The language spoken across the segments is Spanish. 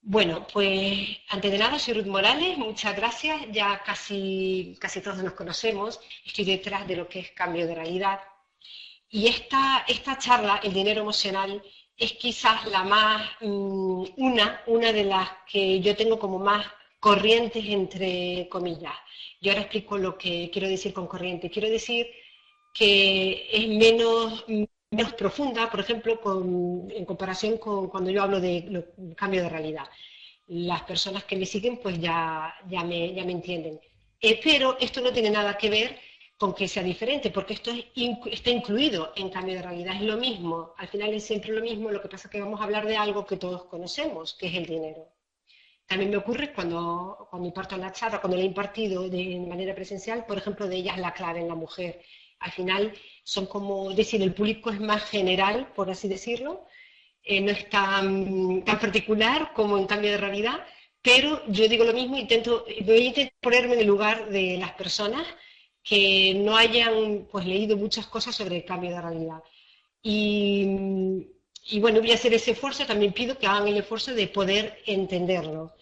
Bueno, pues antes de nada, soy Ruth Morales, muchas gracias. Ya casi todos nos conocemos. Estoy detrás de lo que es cambio de realidad. Y esta charla, el dinero emocional, es quizás la más, una de las que yo tengo como más corrientes entre comillas. Yo ahora explico lo que quiero decir con corriente. Quiero decir que es menos profunda, por ejemplo, en comparación con cuando yo hablo de cambio de realidad. Las personas que me siguen pues ya me entienden. Pero esto no tiene nada que ver con que sea diferente, porque está incluido en cambio de realidad, es lo mismo, al final es siempre lo mismo, lo que pasa es que vamos a hablar de algo que todos conocemos, que es el dinero. También me ocurre cuando imparto la charla, cuando la he impartido de manera presencial, por ejemplo, de ellas la clave en la mujer. Al final son como, es decir, el público es más general, por así decirlo, no es tan particular como en cambio de realidad, pero yo digo lo mismo, voy a intentar ponerme en el lugar de las personas que no hayan pues leído muchas cosas sobre el cambio de realidad. Y, y bueno, voy a hacer ese esfuerzo, también pido que hagan el esfuerzo de poder entenderlo,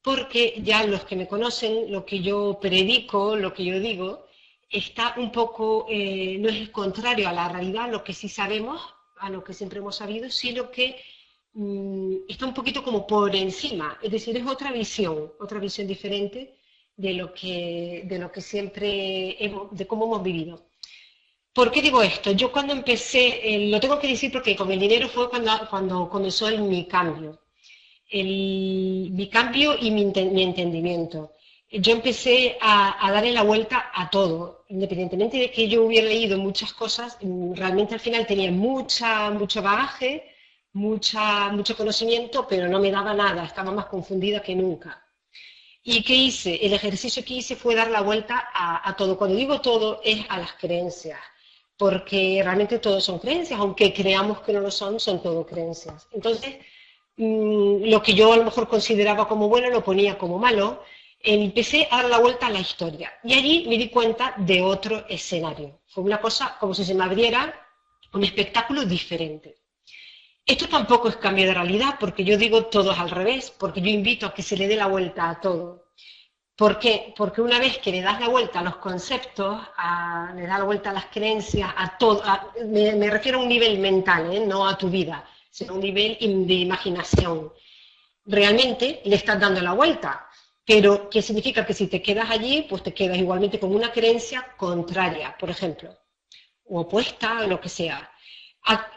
porque ya los que me conocen, lo que yo predico, lo que yo digo, está un poco, no es el contrario a la realidad, lo que sí sabemos, a lo que siempre hemos sabido, sino que está un poquito como por encima, es decir, es otra visión diferente de lo que siempre de cómo hemos vivido. ¿Por qué digo esto? Yo cuando empecé, lo tengo que decir porque con el dinero fue cuando comenzó mi cambio, mi cambio y mi entendimiento. Yo empecé a darle la vuelta a todo, independientemente de que yo hubiera leído muchas cosas, realmente al final tenía mucho bagaje, mucho conocimiento, pero no me daba nada, estaba más confundida que nunca. ¿Y qué hice? El ejercicio que hice fue dar la vuelta a todo. Cuando digo todo, es a las creencias, porque realmente todo son creencias, aunque creamos que no lo son todo creencias. Entonces, lo que yo a lo mejor consideraba como bueno lo ponía como malo. Empecé a dar la vuelta a la historia y allí me di cuenta de otro escenario. Fue una cosa como si se me abriera un espectáculo diferente. Esto tampoco es cambio de realidad, porque yo digo todo es al revés, porque yo invito a que se le dé la vuelta a todo. ¿Por qué? Porque una vez que le das la vuelta a los conceptos, le das la vuelta a las creencias, a todo, me refiero a un nivel mental, no a tu vida, sino a un nivel de imaginación. Realmente le estás dando la vuelta, pero ¿qué significa? Que si te quedas allí, pues te quedas igualmente con una creencia contraria, por ejemplo, o opuesta, o lo que sea.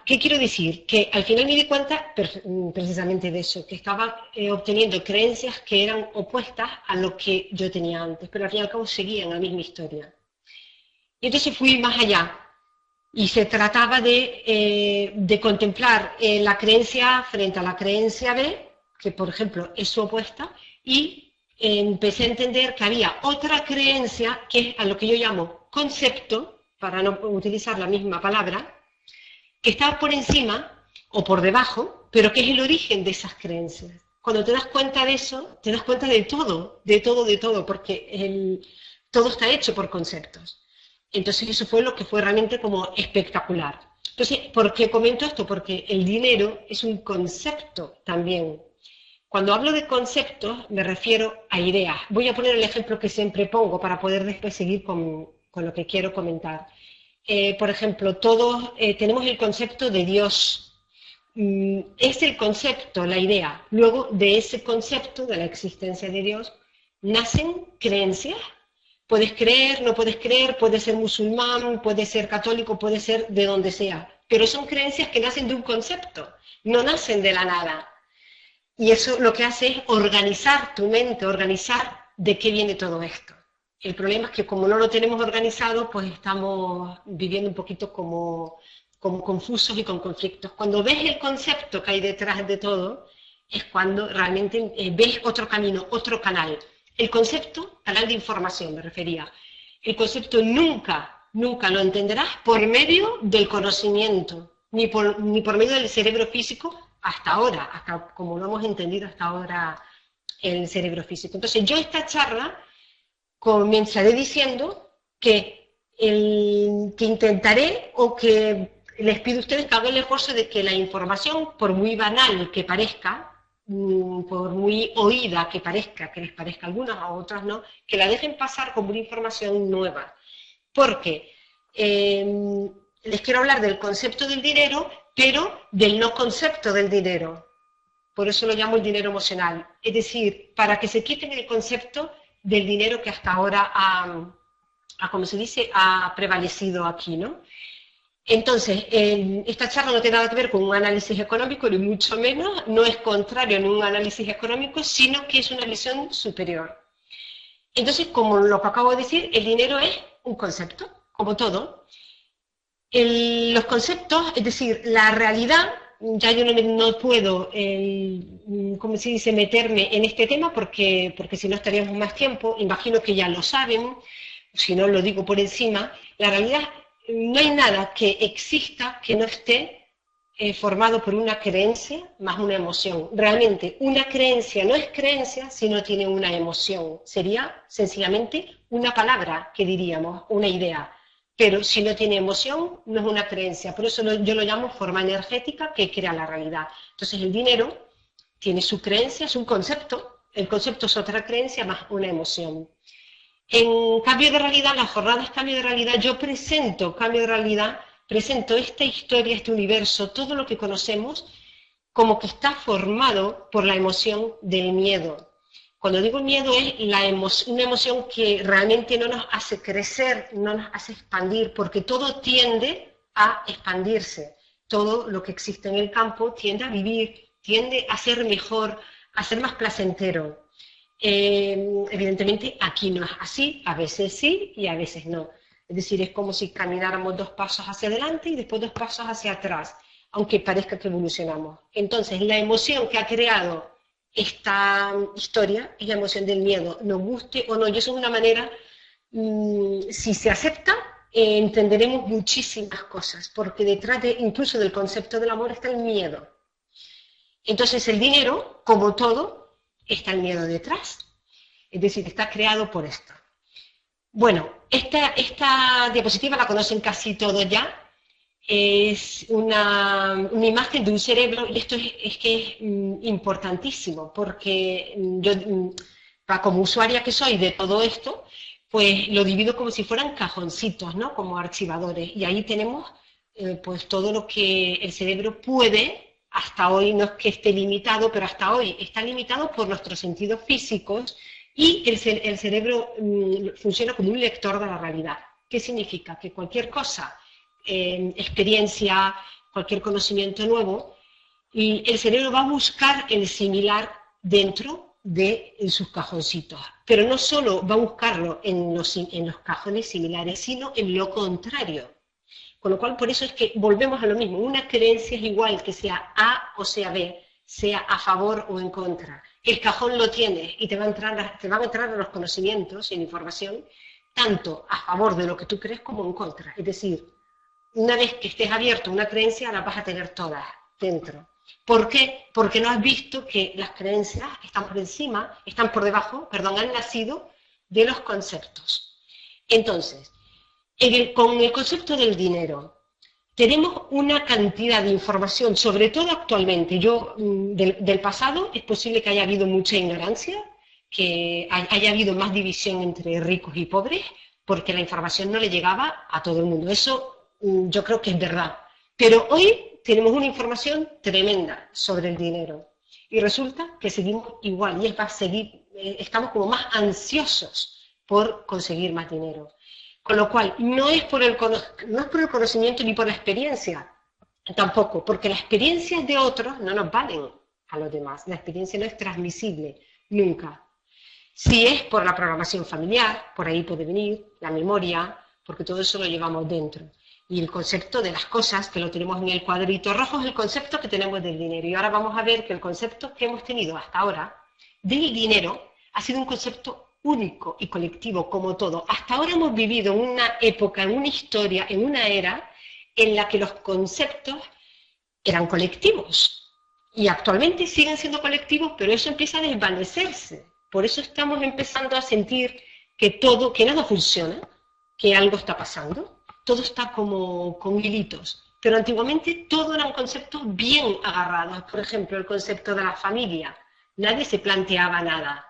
¿Qué quiero decir? Que al final me di cuenta precisamente de eso, que estaba obteniendo creencias que eran opuestas a lo que yo tenía antes, pero al fin y al cabo seguían la misma historia. Y entonces fui más allá y se trataba de contemplar la creencia A frente a la creencia B, que por ejemplo es su opuesta, y empecé a entender que había otra creencia que es a lo que yo llamo concepto, para no utilizar la misma palabra, que está por encima o por debajo, pero que es el origen de esas creencias. Cuando te das cuenta de eso, te das cuenta de todo, porque todo está hecho por conceptos. Entonces eso fue lo que fue realmente como espectacular. Entonces, ¿por qué comento esto? Porque el dinero es un concepto también. Cuando hablo de conceptos me refiero a ideas. Voy a poner el ejemplo que siempre pongo para poder después seguir con lo que quiero comentar. Por ejemplo, todos tenemos el concepto de Dios. Es el concepto, la idea. Luego de ese concepto, de la existencia de Dios, nacen creencias. Puedes creer, no puedes creer, puedes ser musulmán, puedes ser católico, puede ser de donde sea. Pero son creencias que nacen de un concepto, no nacen de la nada. Y eso lo que hace es organizar tu mente, organizar de qué viene todo esto. El problema es que como no lo tenemos organizado, pues estamos viviendo un poquito como confusos y con conflictos. Cuando ves el concepto que hay detrás de todo, es cuando realmente ves otro camino, otro canal. El concepto, canal de información me refería, el concepto nunca lo entenderás por medio del conocimiento, ni por medio del cerebro físico hasta ahora, hasta como lo hemos entendido hasta ahora el cerebro físico. Entonces yo esta charla comenzaré diciendo que intentaré o que les pido a ustedes que hagan el esfuerzo de que la información, por muy banal que parezca, por muy oída que parezca, que les parezca a algunos, a otros no, que la dejen pasar como una información nueva. Porque les quiero hablar del concepto del dinero, pero del no concepto del dinero. Por eso lo llamo el dinero emocional. Es decir, para que se quiten el concepto del dinero que hasta ahora como se dice, ha prevalecido aquí, ¿no? Entonces, esta charla no tiene nada que ver con un análisis económico, ni mucho menos, no es contrario a un análisis económico, sino que es una visión superior. Entonces, como lo que acabo de decir, el dinero es un concepto, como todo. Los conceptos, es decir, la realidad, ya yo no puedo, como se dice, meterme en este tema porque si no estaríamos más tiempo, imagino que ya lo saben, si no lo digo por encima, la realidad, no hay nada que exista que no esté formado por una creencia más una emoción. Realmente, una creencia no es creencia si no tiene una emoción. Sería sencillamente una palabra que diríamos, una idea. Pero si no tiene emoción, no es una creencia. Por eso yo lo llamo forma energética que crea la realidad. Entonces el dinero tiene su creencia, es un concepto. El concepto es otra creencia más una emoción. En Cambio de Realidad, las jornadas Cambio de Realidad, yo presento Cambio de Realidad, presento esta historia, este universo, todo lo que conocemos, como que está formado por la emoción del miedo. Cuando digo miedo es una emoción que realmente no nos hace crecer, no nos hace expandir, porque todo tiende a expandirse. Todo lo que existe en el campo tiende a vivir, tiende a ser mejor, a ser más placentero. Evidentemente aquí no es así, a veces sí y a veces no. Es decir, es como si camináramos 2 pasos hacia adelante y después 2 pasos hacia atrás, aunque parezca que evolucionamos. Entonces, la emoción que ha creado esta historia es la emoción del miedo, nos guste o no, y eso es una manera, si se acepta, entenderemos muchísimas cosas, porque detrás incluso del concepto del amor está el miedo. Entonces, el dinero, como todo, está el miedo detrás, es decir, está creado por esto. Bueno, esta diapositiva la conocen casi todos ya, es una imagen de un cerebro, y esto es que es importantísimo, porque yo, como usuaria que soy de todo esto, pues lo divido como si fueran cajoncitos, ¿no? Como archivadores, y ahí tenemos pues todo lo que el cerebro puede. Hasta hoy no es que esté limitado, pero hasta hoy está limitado por nuestros sentidos físicos y el cerebro funciona como un lector de la realidad. ¿Qué significa? Que cualquier cosa, experiencia, cualquier conocimiento nuevo, y el cerebro va a buscar el similar dentro de sus cajoncitos. Pero no solo va a buscarlo en los cajones similares, sino en lo contrario. Con lo cual, por eso es que volvemos a lo mismo. Una creencia es igual que sea A o sea B, sea a favor o en contra. El cajón lo tiene y te van a entrar los conocimientos y la información, tanto a favor de lo que tú crees como en contra. Es decir, una vez que estés abierto a una creencia, las vas a tener todas dentro. ¿Por qué? Porque no has visto que las creencias están por encima, están por debajo, perdón, han nacido de los conceptos. Entonces, con el concepto del dinero, tenemos una cantidad de información, sobre todo actualmente. Del pasado es posible que haya habido mucha ignorancia, que haya habido más división entre ricos y pobres, porque la información no le llegaba a todo el mundo. Eso yo creo que es verdad. Pero hoy tenemos una información tremenda sobre el dinero. Y resulta que seguimos igual, y estamos como más ansiosos por conseguir más dinero. Con lo cual, no es por el conocimiento ni por la experiencia, tampoco, porque las experiencias de otros no nos valen a los demás. La experiencia no es transmisible, nunca. Si es por la programación familiar, por ahí puede venir, la memoria, porque todo eso lo llevamos dentro. Y el concepto de las cosas, que lo tenemos en el cuadrito rojo, es el concepto que tenemos del dinero. Y ahora vamos a ver que el concepto que hemos tenido hasta ahora del dinero ha sido un concepto único y colectivo, como todo. Hasta ahora hemos vivido en una época, en una historia, en una era en la que los conceptos eran colectivos. Y actualmente siguen siendo colectivos, pero eso empieza a desvanecerse. Por eso estamos empezando a sentir que nada funciona, que algo está pasando. Todo está como con hilitos. pero antiguamente todo eran conceptos bien agarrados. Por ejemplo, el concepto de la familia. Nadie se planteaba nada,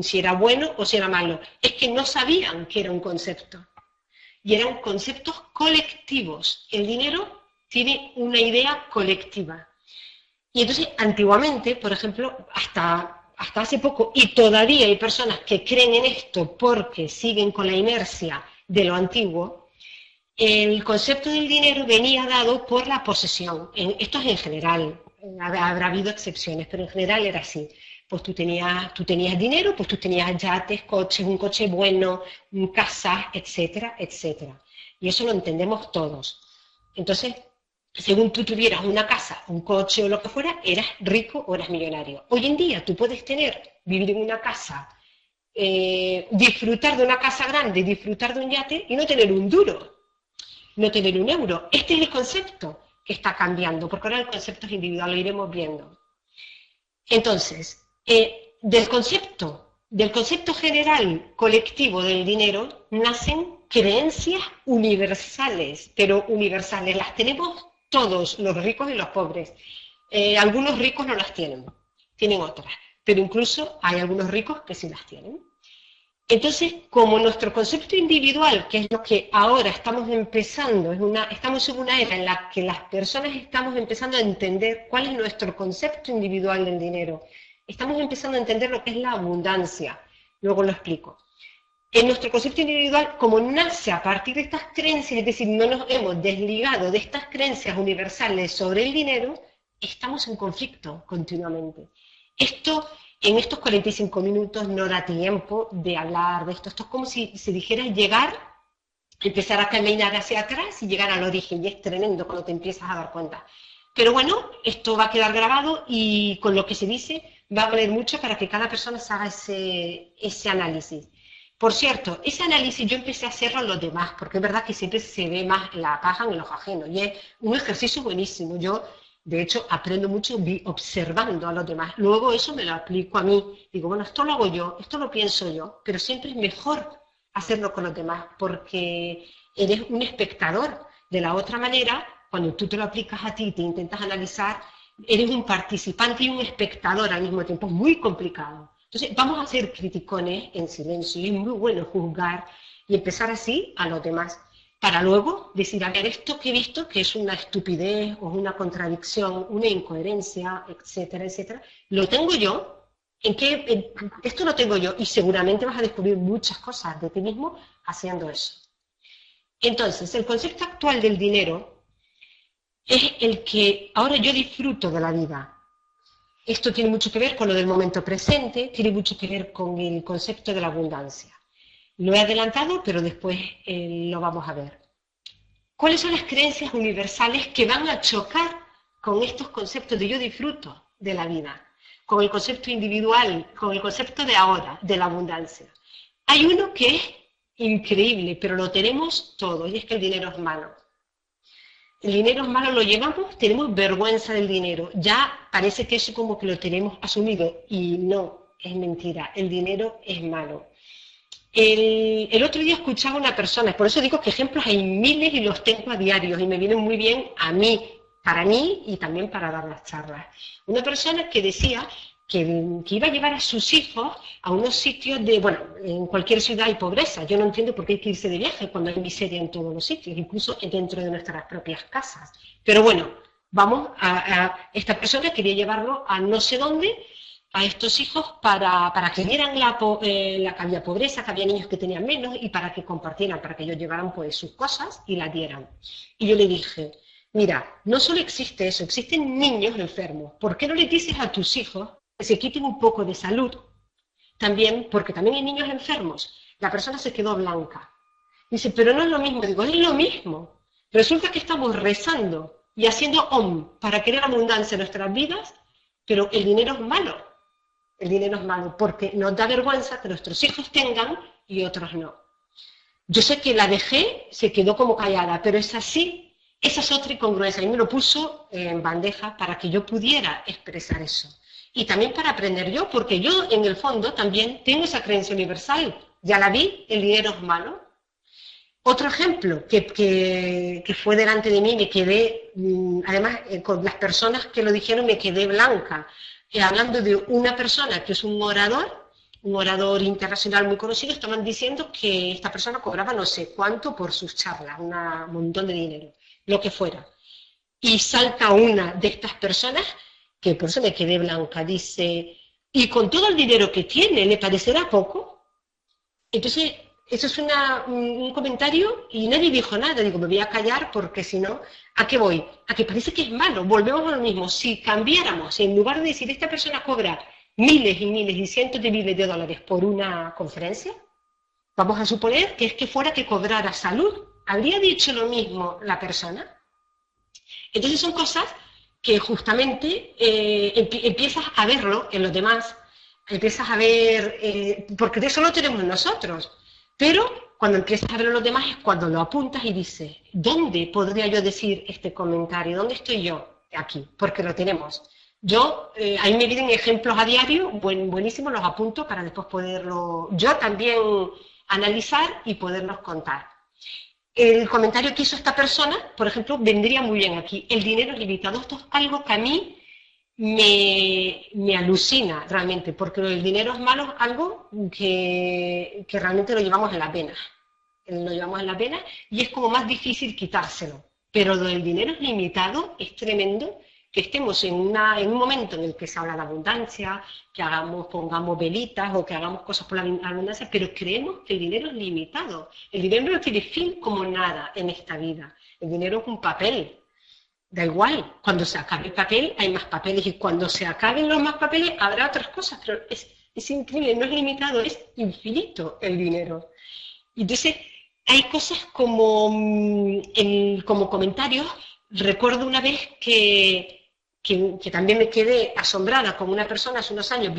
si era bueno o si era malo. Es que no sabían que era un concepto. Y eran conceptos colectivos. El dinero tiene una idea colectiva. Y entonces, antiguamente, por ejemplo, hasta hace poco, y todavía hay personas que creen en esto porque siguen con la inercia de lo antiguo, el concepto del dinero venía dado por la posesión. Esto es en general, habrá habido excepciones, pero en general era así. Pues tú tenías dinero, pues tú tenías yates, coches, un coche bueno, casas, etcétera, etcétera. Y eso lo entendemos todos. Entonces, según tú tuvieras una casa, un coche o lo que fuera, eras rico o eras millonario. Hoy en día tú puedes vivir en una casa, disfrutar de una casa grande, disfrutar de un yate y no tener un duro, no tener un euro. Este es el concepto que está cambiando, porque ahora el concepto es individual, lo iremos viendo. Entonces, del concepto general colectivo del dinero nacen creencias universales, pero universales. Las tenemos todos, los ricos y los pobres. Algunos ricos no las tienen otras, pero incluso hay algunos ricos que sí las tienen. Entonces, como nuestro concepto individual, que es lo que ahora estamos empezando, estamos en una era en la que las personas estamos empezando a entender cuál es nuestro concepto individual del dinero. Estamos empezando a entender lo que es la abundancia. Luego lo explico. En nuestro concepto individual, como nace a partir de estas creencias, es decir, no nos hemos desligado de estas creencias universales sobre el dinero, estamos en conflicto continuamente. En estos 45 minutos no da tiempo de hablar de esto. Esto es como si se dijera empezar a caminar hacia atrás y llegar al origen. Y es tremendo cuando te empiezas a dar cuenta. Pero bueno, esto va a quedar grabado y con lo que se dice va a valer mucho para que cada persona se haga ese análisis. Por cierto, ese análisis yo empecé a hacerlo en los demás, porque es verdad que siempre se ve más la paja en los ajenos. Y es un ejercicio buenísimo. Yo, de hecho, aprendo mucho observando a los demás. Luego eso me lo aplico a mí. Digo, bueno, esto lo hago yo, esto lo pienso yo, pero siempre es mejor hacerlo con los demás, porque eres un espectador. De la otra manera, cuando tú te lo aplicas a ti y te intentas analizar, eres un participante y un espectador al mismo tiempo. Es muy complicado. Entonces, vamos a ser criticones en silencio y es muy bueno juzgar y empezar así a los demás, para luego decir, a ver, esto que he visto, que es una estupidez o una contradicción, una incoherencia, etcétera, etcétera, lo tengo yo, esto lo tengo yo, y seguramente vas a descubrir muchas cosas de ti mismo haciendo eso. Entonces, el concepto actual del dinero es el que ahora yo disfruto de la vida. Esto tiene mucho que ver con lo del momento presente, tiene mucho que ver con el concepto de la abundancia. Lo he adelantado, pero después lo vamos a ver. ¿Cuáles son las creencias universales que van a chocar con estos conceptos de yo disfruto de la vida? Con el concepto individual, con el concepto de ahora, de la abundancia. Hay uno que es increíble, pero lo tenemos todos, y es que el dinero es malo. El dinero es malo, lo llevamos, tenemos vergüenza del dinero. Ya parece que eso como que lo tenemos asumido, y no, es mentira, el dinero es malo. El otro día escuchaba a una persona, por eso digo que ejemplos hay miles y los tengo a diario y me vienen muy bien a mí, para mí y también para dar las charlas. Una persona que decía que iba a llevar a sus hijos a unos sitios bueno, en cualquier ciudad hay pobreza. Yo no entiendo por qué hay que irse de viaje cuando hay miseria en todos los sitios, incluso dentro de nuestras propias casas. Pero bueno, esta persona quería llevarlo a no sé dónde, a estos hijos para que vieran que había pobreza, que había niños que tenían menos y para que compartieran, para que ellos llevaran pues sus cosas y las dieran. Y yo le dije, mira, no solo existe eso, existen niños enfermos. ¿Por qué no le dices a tus hijos que se quiten un poco de salud? También, porque también hay niños enfermos. La persona se quedó blanca. Dice, pero no es lo mismo. Digo, es lo mismo. Resulta que estamos rezando y haciendo para querer abundancia en nuestras vidas, pero el dinero es malo. El dinero es malo porque nos da vergüenza que nuestros hijos tengan y otros no. Yo sé que la dejé, se quedó como callada, pero es así, esa es otra incongruencia. Y me lo puso en bandeja para que yo pudiera expresar eso. Y también para aprender yo, porque yo en el fondo también tengo esa creencia universal. Ya la vi, el dinero es malo. Otro ejemplo que fue delante de mí, me quedé, además con las personas que lo dijeron me quedé blanca, hablando de una persona que es un orador internacional muy conocido, estaban diciendo que esta persona cobraba no sé cuánto por sus charlas, un montón de dinero, lo que fuera. Y salta una de estas personas, que por eso me quedé blanca, dice, y con todo el dinero que tiene, ¿le parecerá poco? Entonces, eso es un comentario y nadie dijo nada. Digo, me voy a callar porque si no, ¿a qué voy? A que parece que es malo. Volvemos a lo mismo. Si cambiáramos, en lugar de decir, esta persona cobra miles y miles y cientos de miles de dólares por una conferencia, vamos a suponer que es que fuera que cobrara salud. ¿Habría dicho lo mismo la persona? Entonces son cosas que justamente empiezas a verlo en los demás, empiezas a ver, porque de eso lo tenemos nosotros, pero cuando empiezas a verlo en los demás es cuando lo apuntas y dices, ¿dónde podría yo decir este comentario? ¿Dónde estoy yo? Aquí, porque lo tenemos. Yo, ahí me vienen ejemplos a diario, buenísimos, los apunto para después poderlo, yo también analizar y poderlos contar. El comentario que hizo esta persona, por ejemplo, vendría muy bien aquí. El dinero es limitado. Esto es algo que a mí me alucina realmente, porque el dinero es malo, algo que realmente lo llevamos en la pena. Lo llevamos en la pena y es como más difícil quitárselo. Pero lo del dinero es limitado, es tremendo que estemos en un momento en el que se habla de abundancia, que pongamos velitas o que hagamos cosas por la abundancia, pero creemos que el dinero es limitado. El dinero no tiene fin como nada en esta vida. El dinero es un papel. Da igual, cuando se acabe el papel hay más papeles y cuando se acaben los más papeles habrá otras cosas, pero es increíble, no es limitado, es infinito el dinero. Y entonces hay cosas como comentarios. Recuerdo una vez que también me quedé asombrada con una persona hace unos años,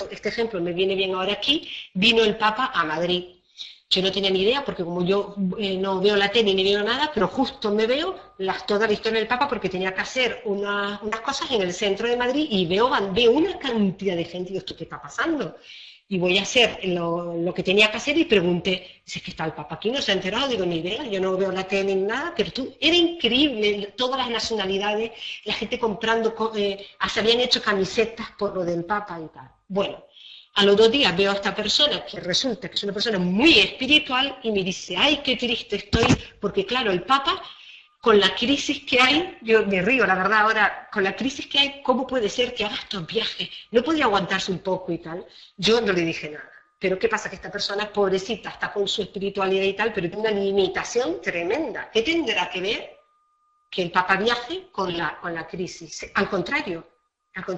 este ejemplo me viene bien ahora aquí, vino el Papa a Madrid. Yo no tenía ni idea, porque como yo no veo la tele ni veo nada, pero justo me veo toda la historia del Papa porque tenía que hacer unas cosas en el centro de Madrid y veo una cantidad de gente y digo, ¿esto qué está pasando? Y voy a hacer lo que tenía que hacer y pregunté, si es que está el Papa aquí, no se ha enterado, digo, ni idea, yo no veo la tele ni nada, pero era increíble, todas las nacionalidades, la gente comprando, se habían hecho camisetas por lo del Papa y tal. Bueno, a los 2 días veo a esta persona, que resulta que es una persona muy espiritual, y me dice, ay, qué triste estoy, porque claro, el Papa, con la crisis que hay, yo me río, la verdad, ahora, con la crisis que hay, ¿cómo puede ser que haga estos viajes? ¿No podría aguantarse un poco y tal? Yo no le dije nada. Pero ¿qué pasa? Que esta persona, pobrecita, está con su espiritualidad y tal, pero tiene una limitación tremenda. ¿Qué tendrá que ver que el Papa viaje con la crisis? Al contrario,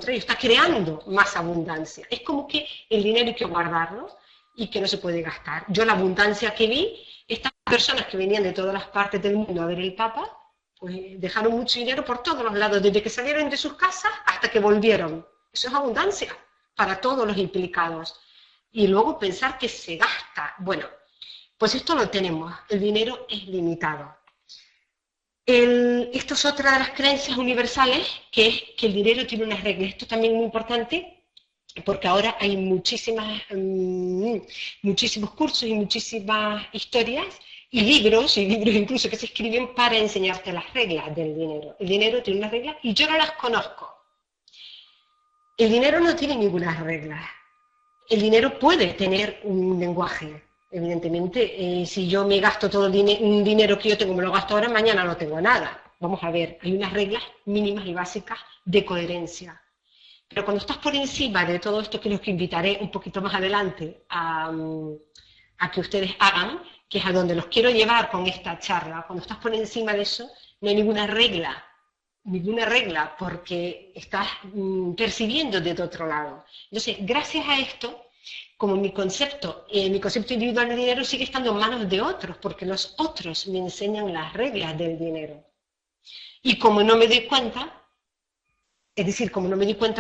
está creando más abundancia. Es como que el dinero hay que guardarlo y que no se puede gastar. Yo la abundancia que vi, estas personas que venían de todas las partes del mundo a ver el Papa, pues dejaron mucho dinero por todos los lados, desde que salieron de sus casas hasta que volvieron. Eso es abundancia para todos los implicados. Y luego pensar que se gasta. Bueno, pues esto lo tenemos. El dinero es limitado. Esto es otra de las creencias universales, que es que el dinero tiene unas reglas. Esto también es muy importante, porque ahora hay muchísimos cursos y muchísimas historias y libros incluso que se escriben para enseñarte las reglas del dinero. El dinero tiene unas reglas y yo no las conozco. El dinero no tiene ninguna regla. El dinero puede tener un lenguaje, evidentemente. Si yo me gasto todo un dinero que yo tengo, me lo gasto ahora, mañana no tengo nada. Vamos a ver, hay unas reglas mínimas y básicas de coherencia. Pero cuando estás por encima de todo esto, que los que invitaré un poquito más adelante a que ustedes hagan, que es a donde los quiero llevar con esta charla, cuando estás por encima de eso, no hay ninguna regla, porque estás percibiendo desde otro lado. Entonces, gracias a esto, como mi concepto individual de dinero sigue estando en manos de otros, porque los otros me enseñan las reglas del dinero. Y como no me doy cuenta,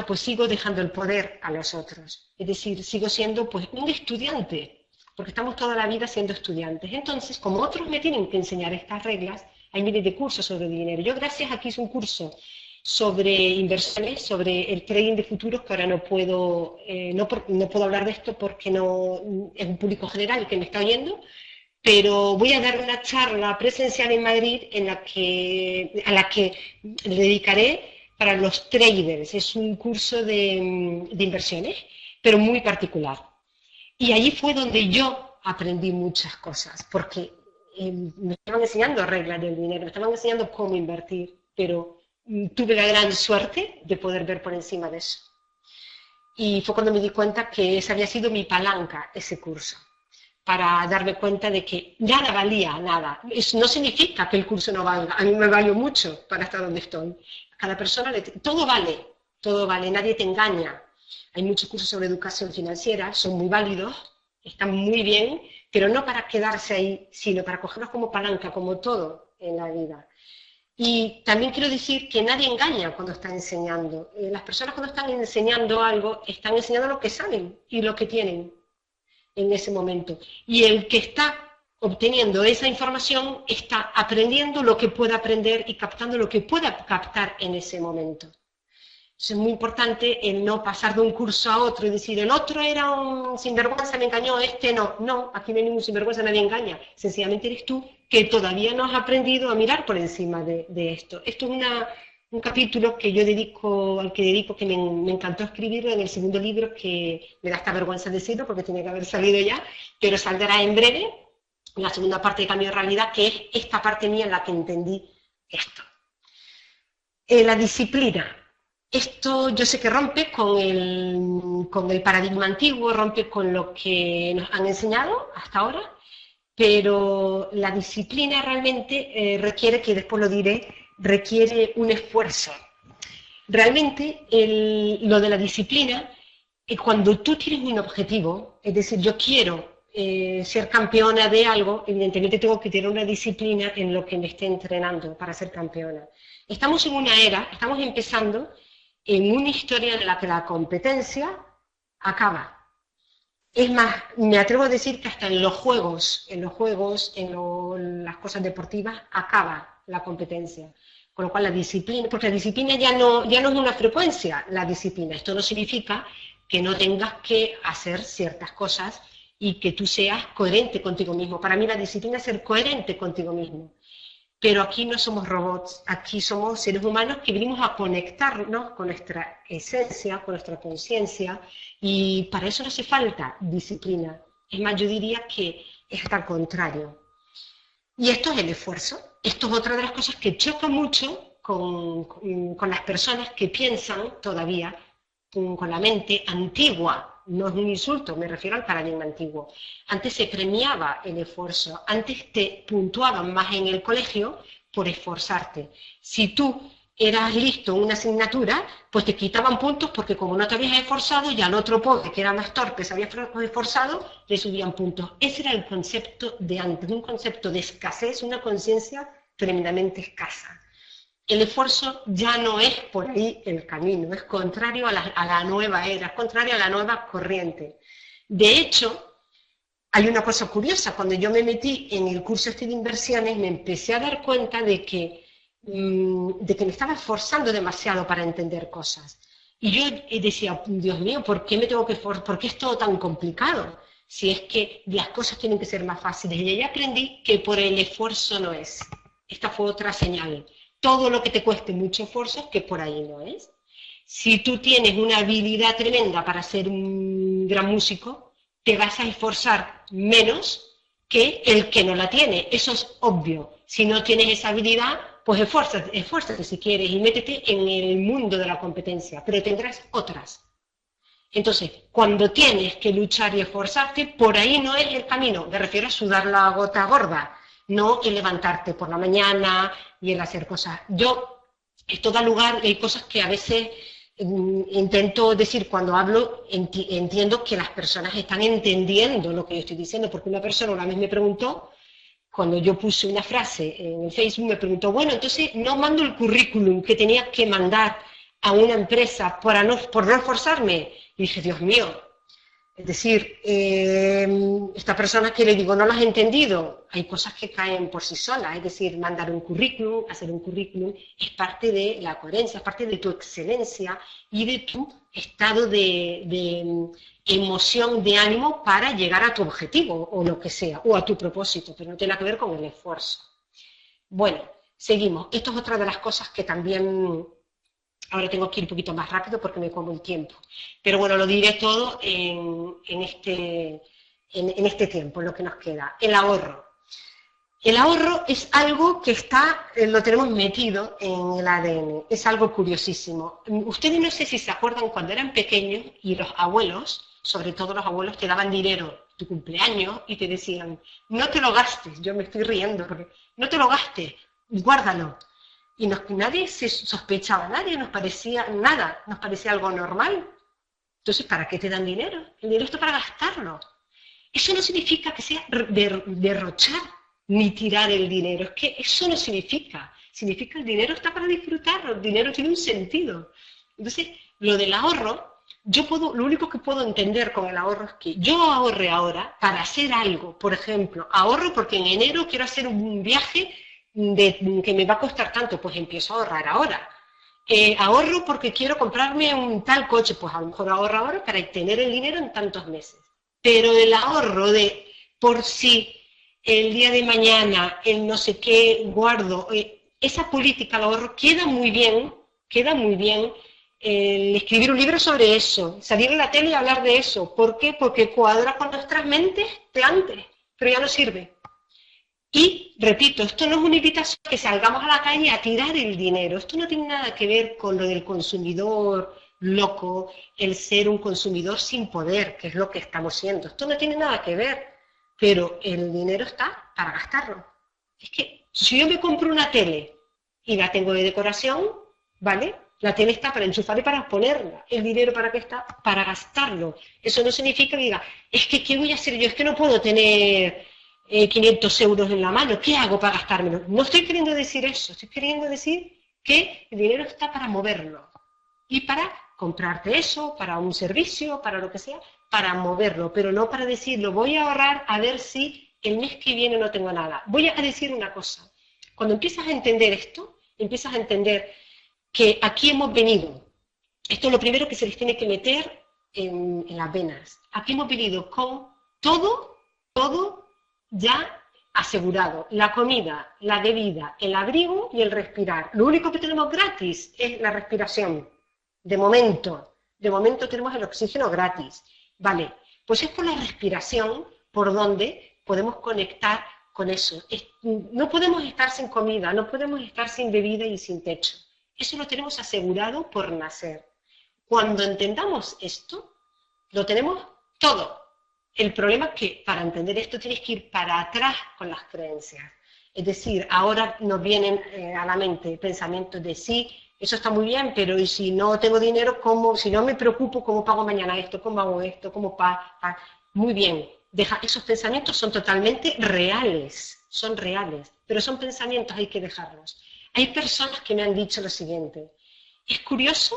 pues sigo dejando el poder a los otros. Es decir, sigo siendo pues un estudiante, porque estamos toda la vida siendo estudiantes. Entonces, como otros me tienen que enseñar estas reglas, hay miles de cursos sobre dinero. Yo gracias a que hice un curso sobre inversiones, sobre el trading de futuros, que ahora no puedo hablar de esto porque no es un público general que me está oyendo, pero voy a dar una charla presencial en Madrid a la que le dedicaré para los traders. Es un curso de inversiones, pero muy particular. Y allí fue donde yo aprendí muchas cosas, porque me estaban enseñando reglas del dinero, me estaban enseñando cómo invertir, pero tuve la gran suerte de poder ver por encima de eso. Y fue cuando me di cuenta que esa había sido mi palanca, ese curso, para darme cuenta de que nada valía, nada. Eso no significa que el curso no valga, a mí me valió mucho para estar donde estoy. A cada persona, todo vale, nadie te engaña. Hay muchos cursos sobre educación financiera, son muy válidos, están muy bien, pero no para quedarse ahí, sino para cogerlos como palanca, como todo en la vida. Y también quiero decir que nadie engaña cuando está enseñando. Las personas cuando están enseñando algo, están enseñando lo que saben y lo que tienen en ese momento. Y el que está obteniendo esa información está aprendiendo lo que pueda aprender y captando lo que pueda captar en ese momento. Es muy importante el no pasar de un curso a otro y decir, el otro era un sinvergüenza, me engañó, este no. No, aquí no hay ningún sinvergüenza, nadie engaña. Sencillamente eres tú que todavía no has aprendido a mirar por encima de esto. Esto es un capítulo que yo dedico, que me encantó escribirlo en el segundo libro, que me da esta vergüenza decirlo porque tiene que haber salido ya, pero saldrá en breve, la segunda parte de Cambio de Realidad, que es esta parte mía en la que entendí esto. La disciplina. Esto yo sé que rompe con el paradigma antiguo, rompe con lo que nos han enseñado hasta ahora, pero la disciplina realmente requiere, que después lo diré, requiere un esfuerzo. Realmente lo de la disciplina, cuando tú tienes un objetivo, es decir, yo quiero ser campeona de algo, evidentemente tengo que tener una disciplina en lo que me esté entrenando para ser campeona. Estamos en una era, estamos empezando en una historia en la que la competencia acaba. Es más, me atrevo a decir que hasta en los juegos, las cosas deportivas, acaba la competencia. Con lo cual la disciplina, porque la disciplina ya no es una frecuencia, la disciplina. Esto no significa que no tengas que hacer ciertas cosas y que tú seas coherente contigo mismo. Para mí la disciplina es ser coherente contigo mismo. Pero aquí no somos robots, aquí somos seres humanos que venimos a conectarnos con nuestra esencia, con nuestra conciencia, y para eso no hace falta disciplina. Es más, yo diría que es al contrario. Y esto es el esfuerzo. Esto es otra de las cosas que choca mucho con las personas que piensan todavía con la mente antigua. No es un insulto, me refiero al paradigma antiguo. Antes se premiaba el esfuerzo, antes te puntuaban más en el colegio por esforzarte. Si tú eras listo en una asignatura, pues te quitaban puntos porque como no te habías esforzado, ya al otro pobre que era más torpe, se había esforzado, le subían puntos. Ese era el concepto de antes, un concepto de escasez, una conciencia tremendamente escasa. El esfuerzo ya no es por ahí el camino, es contrario a la nueva era, es contrario a la nueva corriente. De hecho, hay una cosa curiosa, cuando yo me metí en el curso este de inversiones, me empecé a dar cuenta de que me estaba esforzando demasiado para entender cosas. Y yo decía, Dios mío, ¿por qué me tengo que esforzar? ¿Por qué es todo tan complicado? Si es que las cosas tienen que ser más fáciles. Y ahí aprendí que por el esfuerzo no es. Esta fue otra señal. Todo lo que te cueste mucho esfuerzo, que por ahí no es. Si tú tienes una habilidad tremenda para ser un gran músico, te vas a esforzar menos que el que no la tiene. Eso es obvio. Si no tienes esa habilidad, pues esfuérzate si quieres y métete en el mundo de la competencia, pero tendrás otras. Entonces, cuando tienes que luchar y esforzarte, por ahí no es el camino. Me refiero a sudar la gota gorda, no el levantarte por la mañana y el hacer cosas. Esto da lugar, hay cosas que a veces intento decir cuando hablo, entiendo que las personas están entendiendo lo que yo estoy diciendo, porque una persona una vez me preguntó, cuando yo puse una frase en el Facebook, me preguntó, bueno, entonces no mando el currículum que tenía que mandar a una empresa por no esforzarme. Y dije, Dios mío, Es decir, esta persona que le digo, no lo has entendido, hay cosas que caen por sí solas, es decir, mandar un currículum, hacer un currículum, es parte de la coherencia, es parte de tu excelencia y de tu estado de emoción, de ánimo para llegar a tu objetivo o lo que sea, o a tu propósito, pero no tiene que ver con el esfuerzo. Bueno, seguimos. Esto es otra de las cosas que también... Ahora tengo que ir un poquito más rápido porque me como el tiempo. Pero bueno, lo diré todo en este tiempo, en lo que nos queda. El ahorro. El ahorro es algo que lo tenemos metido en el ADN. Es algo curiosísimo. Ustedes no sé si se acuerdan cuando eran pequeños y los abuelos, sobre todo los abuelos, te daban dinero tu cumpleaños y te decían, no te lo gastes. Yo me estoy riendo porque no te lo gastes, guárdalo. Y nadie se sospechaba, nadie nos parecía nada, nos parecía algo normal. Entonces, ¿para qué te dan dinero? El dinero está para gastarlo. Eso no significa que sea derrochar ni tirar el dinero, es que eso no significa. Significa que el dinero está para disfrutarlo, el dinero tiene un sentido. Entonces, lo del ahorro, lo único que puedo entender con el ahorro es que yo ahorre ahora para hacer algo. Por ejemplo, ahorro porque en enero quiero hacer un viaje que me va a costar tanto, pues empiezo a ahorrar ahora. Ahorro porque quiero comprarme un tal coche, pues a lo mejor ahorro ahora para tener el dinero en tantos meses. Pero el ahorro de por si el día de mañana, el no sé qué, guardo, esa política del ahorro queda muy bien escribir un libro sobre eso, salir en la tele y hablar de eso. ¿Por qué? Porque cuadra con nuestras mentes plantes, pero ya no sirve. Y, repito, esto no es una invitación a que salgamos a la calle a tirar el dinero. Esto no tiene nada que ver con lo del consumidor loco, el ser un consumidor sin poder, que es lo que estamos siendo. Esto no tiene nada que ver, pero el dinero está para gastarlo. Es que si yo me compro una tele y la tengo de decoración, ¿vale? La tele está para enchufar y para ponerla. ¿El dinero para qué está? Para gastarlo. Eso no significa que diga, es que ¿qué voy a hacer yo? Es que no puedo tener 500 euros en la mano, ¿qué hago para gastármelo? No estoy queriendo decir eso, estoy queriendo decir que el dinero está para moverlo y para comprarte eso, para un servicio, para lo que sea, para moverlo, pero no para decir, lo voy a ahorrar a ver si el mes que viene no tengo nada. Voy a decir una cosa, cuando empiezas a entender esto, empiezas a entender que aquí hemos venido, esto es lo primero que se les tiene que meter en las venas, aquí hemos venido con todo ya asegurado, la comida, la bebida, el abrigo y el respirar. Lo único que tenemos gratis es la respiración, de momento tenemos el oxígeno gratis, vale, pues es por la respiración por donde podemos conectar con eso. No podemos estar sin comida, no podemos estar sin bebida y sin techo, eso lo tenemos asegurado por nacer. Cuando entendamos esto, lo tenemos todo. El problema es que para entender esto tienes que ir para atrás con las creencias. Es decir, ahora nos vienen a la mente pensamientos de sí, eso está muy bien, pero ¿y si no tengo dinero, cómo? Si no me preocupo, ¿cómo pago mañana esto? ¿Cómo hago esto? ¿Cómo pago? Muy bien, esos pensamientos son totalmente reales, son reales, pero son pensamientos, hay que dejarlos. Hay personas que me han dicho lo siguiente, es curioso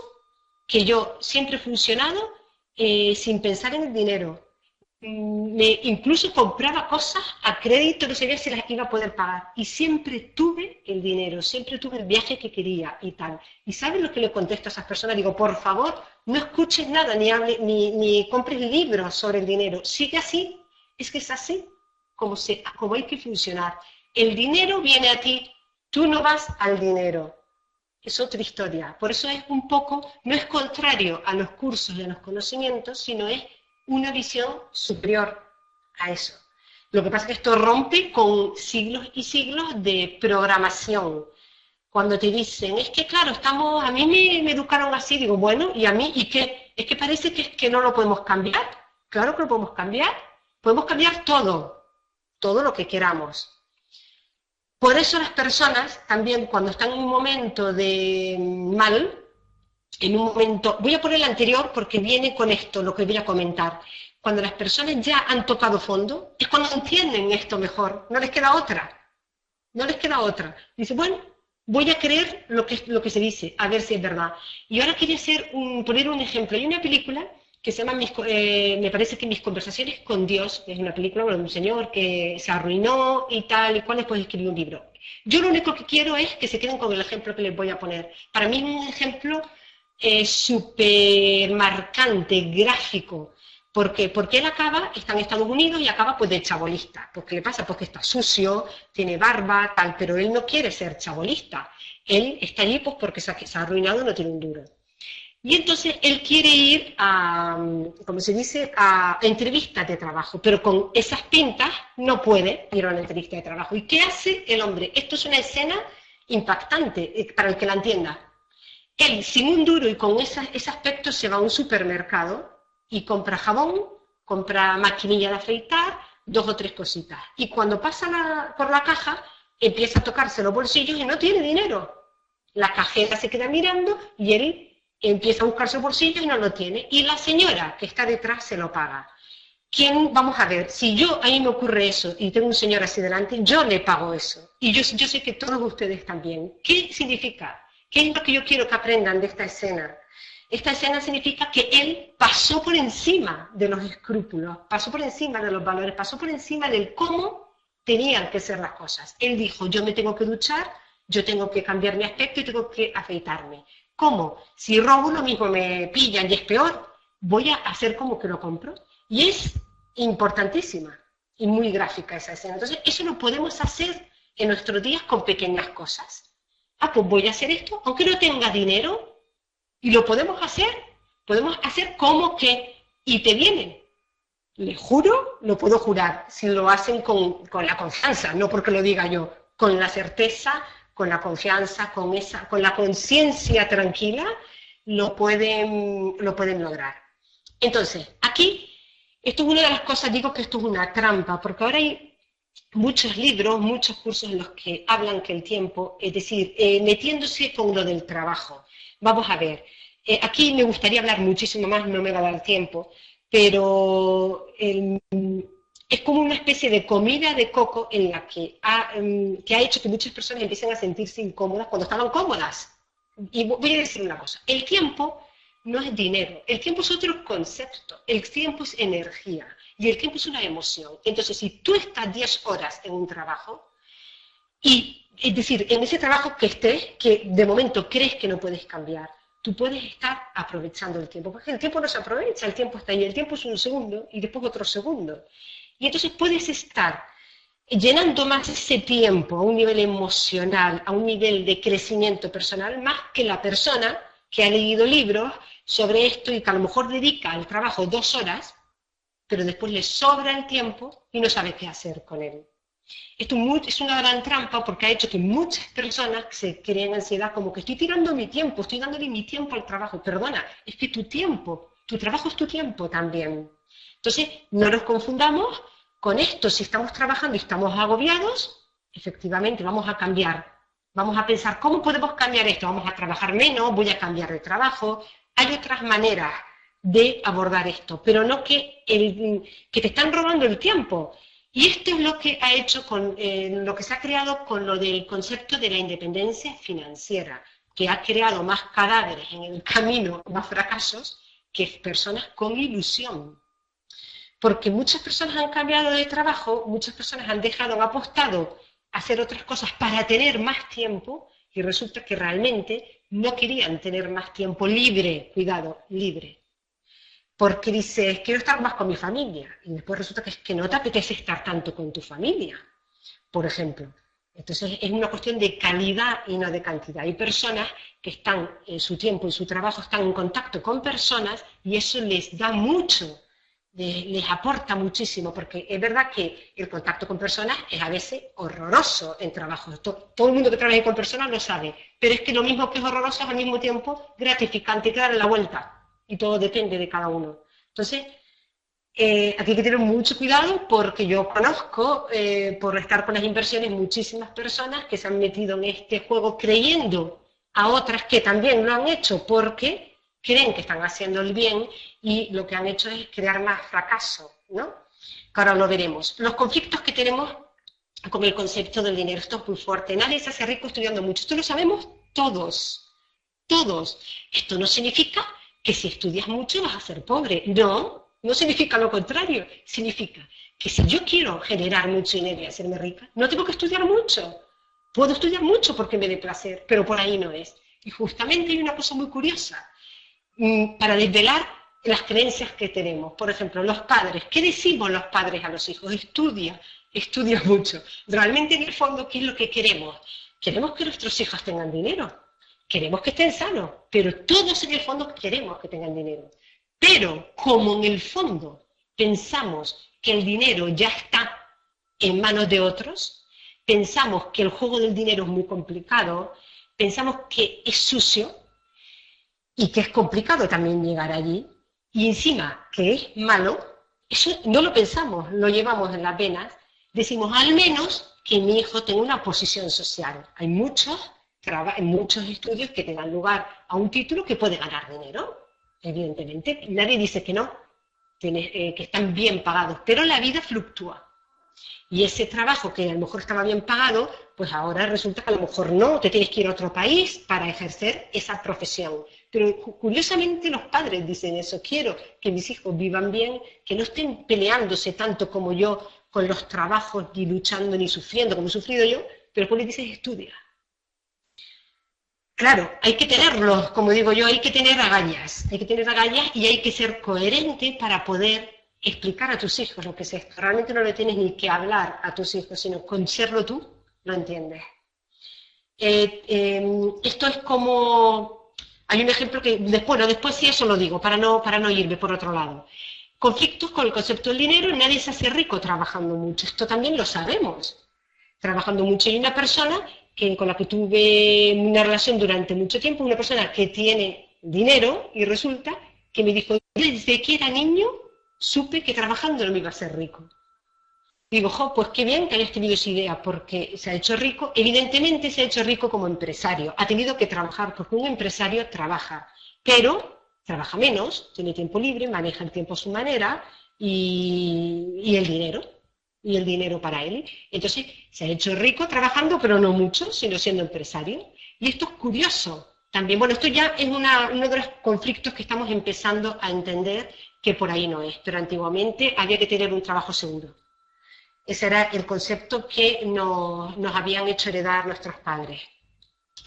que yo siempre he funcionado sin pensar en el dinero. Incluso compraba cosas a crédito, no sabía si las iba a poder pagar. Y siempre tuve el dinero, siempre tuve el viaje que quería y tal. ¿Y sabes lo que le contesto a esas personas? Digo, por favor, no escuches nada, ni compres libros sobre el dinero. Sigue así, es que es así como hay que funcionar. El dinero viene a ti, tú no vas al dinero. Es otra historia. Por eso es un poco, no es contrario a los cursos y a los conocimientos, sino es una visión superior a eso. Lo que pasa es que esto rompe con siglos y siglos de programación. Cuando te dicen, es que claro, a mí me educaron así, digo, bueno, ¿y a mí? ¿Y qué? Es que parece que no lo podemos cambiar. Claro que lo podemos cambiar todo lo que queramos. Por eso las personas también cuando están en un momento de mal, en un momento, voy a poner el anterior porque viene con esto, lo que voy a comentar. Cuando las personas ya han tocado fondo, es cuando entienden esto mejor, no les queda otra. Dice, bueno, voy a creer lo que se dice, a ver si es verdad. Y ahora quería poner un ejemplo. Hay una película que se llama me parece que Mis conversaciones con Dios, es una película de un señor que se arruinó y tal, y cual después escribió un libro. Yo lo único que quiero es que se queden con el ejemplo que les voy a poner. Para mí es un ejemplo súper marcante, gráfico. ¿Por qué? Porque él está en Estados Unidos y acaba pues de chabolista. Pues ¿qué le pasa? Pues que está sucio, tiene barba, tal, pero él no quiere ser chabolista. Él está allí pues porque se ha arruinado, no tiene un duro. Y entonces él quiere ir a, como se dice, a entrevistas de trabajo, pero con esas pintas no puede ir a una entrevista de trabajo. ¿Y qué hace el hombre? Esto es una escena impactante para el que la entienda. Él, sin un duro y con ese aspecto, se va a un supermercado y compra jabón, compra maquinilla de afeitar, 2 o 3 cositas. Y cuando pasa por la caja, empieza a tocarse los bolsillos y no tiene dinero. La cajera se queda mirando y él empieza a buscar su bolsillo y no lo tiene. Y la señora que está detrás se lo paga. Vamos a ver, si a mí me ocurre eso y tengo un señor así delante, yo le pago eso. Y yo sé que todos ustedes también. ¿Qué significa? ¿Qué es lo que yo quiero que aprendan de esta escena? Esta escena significa que él pasó por encima de los escrúpulos, pasó por encima de los valores, pasó por encima del cómo tenían que ser las cosas. Él dijo, yo me tengo que duchar, yo tengo que cambiar mi aspecto y tengo que afeitarme. ¿Cómo? Si robo lo mismo me pillan y es peor, voy a hacer como que lo compro. Y es importantísima y muy gráfica esa escena. Entonces, eso lo podemos hacer en nuestros días con pequeñas cosas. Pues voy a hacer esto, aunque no tenga dinero, y lo podemos hacer como que, y te viene. Les juro, lo puedo jurar, si lo hacen con la confianza, no porque lo diga yo, con la certeza, con la confianza, con la conciencia tranquila, lo pueden lograr. Entonces, aquí, esto es una de las cosas, digo que esto es una trampa, porque ahora hay muchos libros, muchos cursos en los que hablan que el tiempo, es decir, metiéndose con lo del trabajo. Vamos a ver, aquí me gustaría hablar muchísimo más, no me va a dar tiempo, pero es como una especie de comida de coco en la que ha hecho que muchas personas empiecen a sentirse incómodas cuando estaban cómodas. Y voy a decir una cosa, el tiempo no es dinero, el tiempo es otro concepto, el tiempo es energía y el tiempo es una emoción. Entonces, si tú estás 10 horas en un trabajo, es decir, en ese trabajo que de momento crees que no puedes cambiar, tú puedes estar aprovechando el tiempo, porque el tiempo no se aprovecha, el tiempo está ahí, el tiempo es un segundo y después otro segundo. Y entonces puedes estar llenando más ese tiempo a un nivel emocional, a un nivel de crecimiento personal, más que la persona que ha leído libros sobre esto y que a lo mejor dedica al trabajo 2 horas, pero después le sobra el tiempo y no sabe qué hacer con él. Esto es una gran trampa porque ha hecho que muchas personas se creen ansiedad como que estoy tirando mi tiempo, estoy dándole mi tiempo al trabajo. Perdona, es que tu trabajo es tu tiempo también. Entonces, no nos confundamos con esto. Si estamos trabajando y estamos agobiados, efectivamente vamos a cambiar. Vamos a pensar, ¿cómo podemos cambiar esto? Vamos a trabajar menos, voy a cambiar de trabajo. Hay otras maneras de abordar esto, pero no que te están robando el tiempo. Y esto es lo que ha hecho lo que se ha creado con lo del concepto de la independencia financiera, que ha creado más cadáveres en el camino, más fracasos, que personas con ilusión. Porque muchas personas han cambiado de trabajo, muchas personas han apostado a hacer otras cosas para tener más tiempo, y resulta que realmente no querían tener más tiempo libre, cuidado, libre. Porque dices, quiero estar más con mi familia, y después resulta que es que no te apetece estar tanto con tu familia, por ejemplo. Entonces es una cuestión de calidad y no de cantidad. Hay personas que están en su tiempo y su trabajo, están en contacto con personas y eso les da mucho, les aporta muchísimo, porque es verdad que el contacto con personas es a veces horroroso en trabajo. Todo el mundo que trabaja con personas lo sabe, pero es que lo mismo que es horroroso es al mismo tiempo gratificante, que darle la vuelta. Y todo depende de cada uno. Entonces, aquí hay que tener mucho cuidado porque yo conozco, por estar con las inversiones, muchísimas personas que se han metido en este juego creyendo a otras que también lo han hecho porque creen que están haciendo el bien y lo que han hecho es crear más fracaso, ¿no? Que ahora lo veremos. Los conflictos que tenemos con el concepto del dinero, esto es muy fuerte. Nadie se hace rico estudiando mucho. Esto lo sabemos todos, todos. Esto no significa que si estudias mucho vas a ser pobre. No, no significa lo contrario. Significa que si yo quiero generar mucho dinero y hacerme rica, no tengo que estudiar mucho. Puedo estudiar mucho porque me dé placer, pero por ahí no es. Y justamente hay una cosa muy curiosa para desvelar las creencias que tenemos. Por ejemplo, los padres. ¿Qué decimos los padres a los hijos? Estudia mucho. Realmente, en el fondo, ¿qué es lo que queremos? Queremos que nuestros hijos tengan dinero. Queremos que estén sanos. Pero todos en el fondo queremos que tengan dinero. Pero como en el fondo pensamos que el dinero ya está en manos de otros, pensamos que el juego del dinero es muy complicado, pensamos que es sucio y que es complicado también llegar allí, y encima que es malo, eso no lo pensamos, lo llevamos en las venas, decimos al menos que mi hijo tenga una posición social. Hay muchos estudios que te dan lugar a un título que puede ganar dinero, evidentemente, nadie dice que no, que están bien pagados, pero la vida fluctúa. Y ese trabajo que a lo mejor estaba bien pagado, pues ahora resulta que a lo mejor no, te tienes que ir a otro país para ejercer esa profesión. Pero curiosamente los padres dicen eso, quiero que mis hijos vivan bien, que no estén peleándose tanto como yo con los trabajos, ni luchando, ni sufriendo como he sufrido yo, pero después les dices estudia. Claro, hay que tenerlos, como digo yo, hay que tener agallas y hay que ser coherente para poder explicar a tus hijos lo que es esto. Realmente no le tienes ni que hablar a tus hijos, sino con serlo tú, lo entiendes. Esto es como... Hay un ejemplo que... Después sí eso lo digo, para no irme por otro lado. Conflictos con el concepto del dinero, nadie se hace rico trabajando mucho. Esto también lo sabemos. Trabajando mucho. Y una persona con la que tuve una relación durante mucho tiempo, una persona que tiene dinero, y resulta que me dijo, desde que era niño, supe que trabajando no me iba a ser rico. Digo, pues qué bien que hayas tenido esa idea, porque se ha hecho rico, evidentemente se ha hecho rico como empresario, ha tenido que trabajar, porque un empresario trabaja, pero trabaja menos, tiene tiempo libre, maneja el tiempo a su manera, y el dinero para él. Entonces, se ha hecho rico trabajando, pero no mucho, sino siendo empresario. Y esto es curioso también. Bueno, esto ya es uno de los conflictos que estamos empezando a entender que por ahí no es, pero antiguamente había que tener un trabajo seguro. Ese era el concepto que nos habían hecho heredar nuestros padres.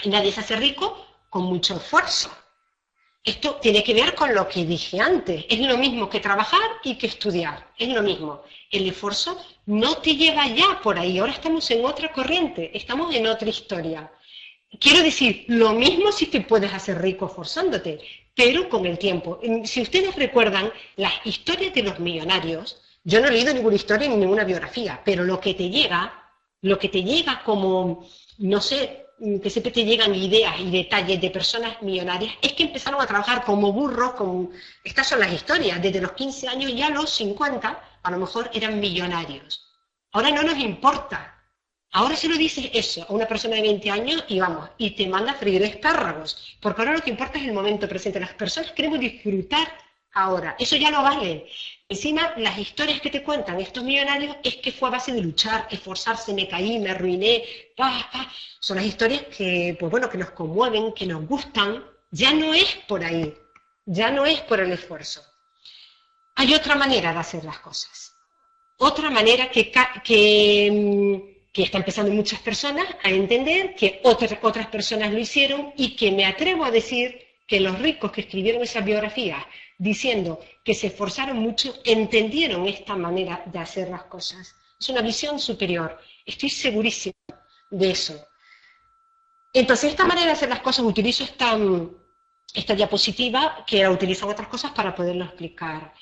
Y nadie se hace rico con mucho esfuerzo. Esto tiene que ver con lo que dije antes. Es lo mismo que trabajar y que estudiar. Es lo mismo. El esfuerzo no te lleva ya por ahí. Ahora estamos en otra corriente, estamos en otra historia. Quiero decir, lo mismo si te puedes hacer rico esforzándote, pero con el tiempo. Si ustedes recuerdan las historias de los millonarios, yo no he leído ninguna historia ni ninguna biografía, pero lo que te llega como, no sé, que siempre te llegan ideas y detalles de personas millonarias, es que empezaron a trabajar como burros, estas son las historias, desde los 15 años ya a los 50, a lo mejor eran millonarios. Ahora no nos importa. Ahora se lo dices eso a una persona de 20 años y vamos, y te manda a freír espárragos, porque ahora lo que importa es el momento presente. Las personas queremos disfrutar ahora, eso ya no vale. Encima, las historias que te cuentan estos millonarios es que fue a base de luchar, esforzarse, me caí, me arruiné, son las historias que, pues bueno, que nos conmueven, que nos gustan. Ya no es por ahí, ya no es por el esfuerzo. Hay otra manera de hacer las cosas, otra manera que está empezando muchas personas a entender, que otras personas lo hicieron y que me atrevo a decir que los ricos que escribieron esas biografías diciendo que se esforzaron mucho, entendieron esta manera de hacer las cosas. Es una visión superior, estoy segurísima de eso. Entonces, esta manera de hacer las cosas, utilizo esta diapositiva, que la utilizo en otras cosas para poderlo explicar.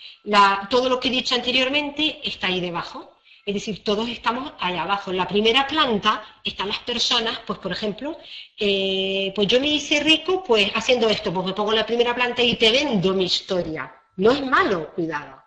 Todo lo que he dicho anteriormente está ahí debajo. Es decir, todos estamos allá abajo. En la primera planta están las personas, pues por ejemplo, pues yo me hice rico pues haciendo esto, pues me pongo en la primera planta y te vendo mi historia. No es malo, cuidado,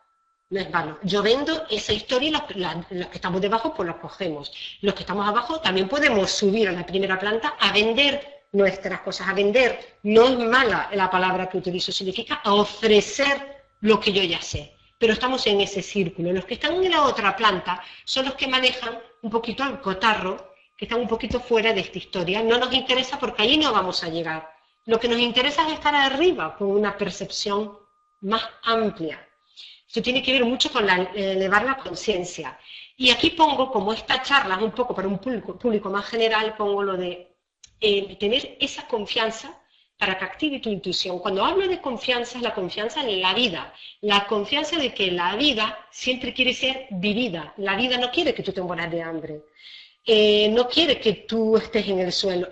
no es malo. Yo vendo esa historia y los que estamos debajo pues los cogemos. Los que estamos abajo también podemos subir a la primera planta a vender nuestras cosas, a vender. No es mala la palabra que utilizo, significa a ofrecer lo que yo ya sé. Pero estamos en ese círculo. Los que están en la otra planta son los que manejan un poquito el cotarro, que están un poquito fuera de esta historia. No nos interesa porque ahí no vamos a llegar. Lo que nos interesa es estar arriba, con una percepción más amplia. Esto tiene que ver mucho con elevar la conciencia. Y aquí pongo, como esta charla es un poco para un público más general, pongo lo de tener esa confianza para que active tu intuición. Cuando hablo de confianza, es la confianza en la vida. La confianza de que la vida siempre quiere ser vivida. La vida no quiere que tú te mueras de hambre. No quiere que tú estés en el suelo.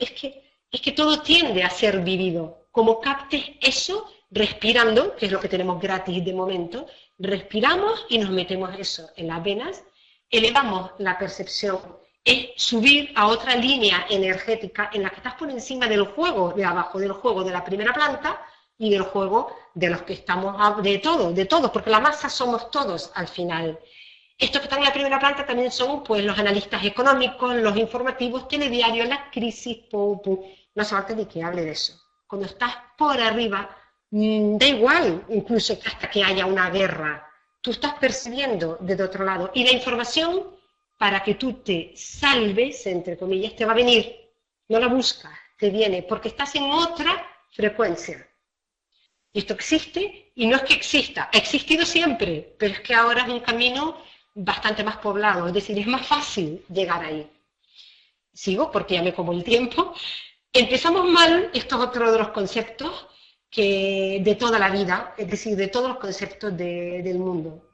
Es que todo tiende a ser vivido. Como captes eso, respirando, que es lo que tenemos gratis de momento, respiramos y nos metemos eso en las venas, elevamos la percepción, es subir a otra línea energética en la que estás por encima del juego de abajo, del juego de la primera planta y del juego de los que estamos, de todos, porque la masa somos todos al final. Estos que están en la primera planta también son pues los analistas económicos, los informativos, telediarios, las crisis, no hace falta ni que hable de eso. Cuando estás por arriba, da igual incluso hasta que haya una guerra, tú estás percibiendo desde otro lado y la información para que tú te salves, entre comillas, te va a venir, no la buscas, te viene, porque estás en otra frecuencia. Esto existe y no es que exista, ha existido siempre, pero es que ahora es un camino bastante más poblado, es decir, es más fácil llegar ahí. Sigo porque ya me como el tiempo. Empezamos mal, esto es otro de los conceptos de toda la vida, es decir, de todos los conceptos del mundo.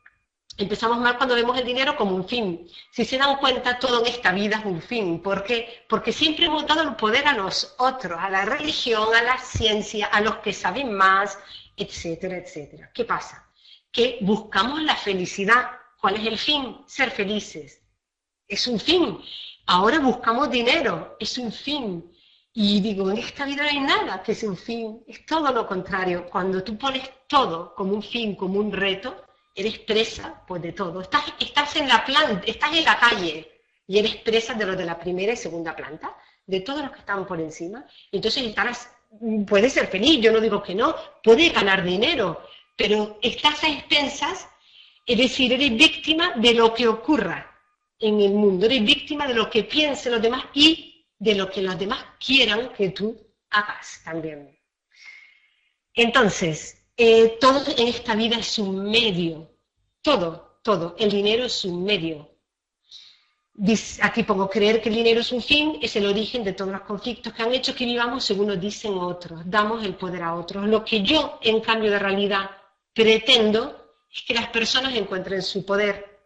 Empezamos mal cuando vemos el dinero como un fin. Si se dan cuenta, todo en esta vida es un fin. ¿Por qué? Porque siempre hemos dado el poder a los otros, a la religión, a la ciencia, a los que saben más, etcétera, etcétera. ¿Qué pasa? Que buscamos la felicidad. ¿Cuál es el fin? Ser felices. Es un fin. Ahora buscamos dinero. Es un fin. Y digo, en esta vida no hay nada que sea un fin. Es todo lo contrario. Cuando tú pones todo como un fin, como un reto, eres presa pues, de todo. Estás en la planta, estás en la calle y eres presa de los de la primera y segunda planta, de todos los que están por encima. Entonces puedes ser feliz, yo no digo que no, puedes ganar dinero, pero estás a expensas, es decir, eres víctima de lo que ocurra en el mundo, eres víctima de lo que piensen los demás y de lo que los demás quieran que tú hagas también. Entonces, todo en esta vida es un medio, todo, el dinero es un medio. Aquí pongo, creer que el dinero es un fin, es el origen de todos los conflictos que han hecho que vivamos según nos dicen otros, damos el poder a otros. Lo que yo, en cambio de realidad, pretendo es que las personas encuentren su poder,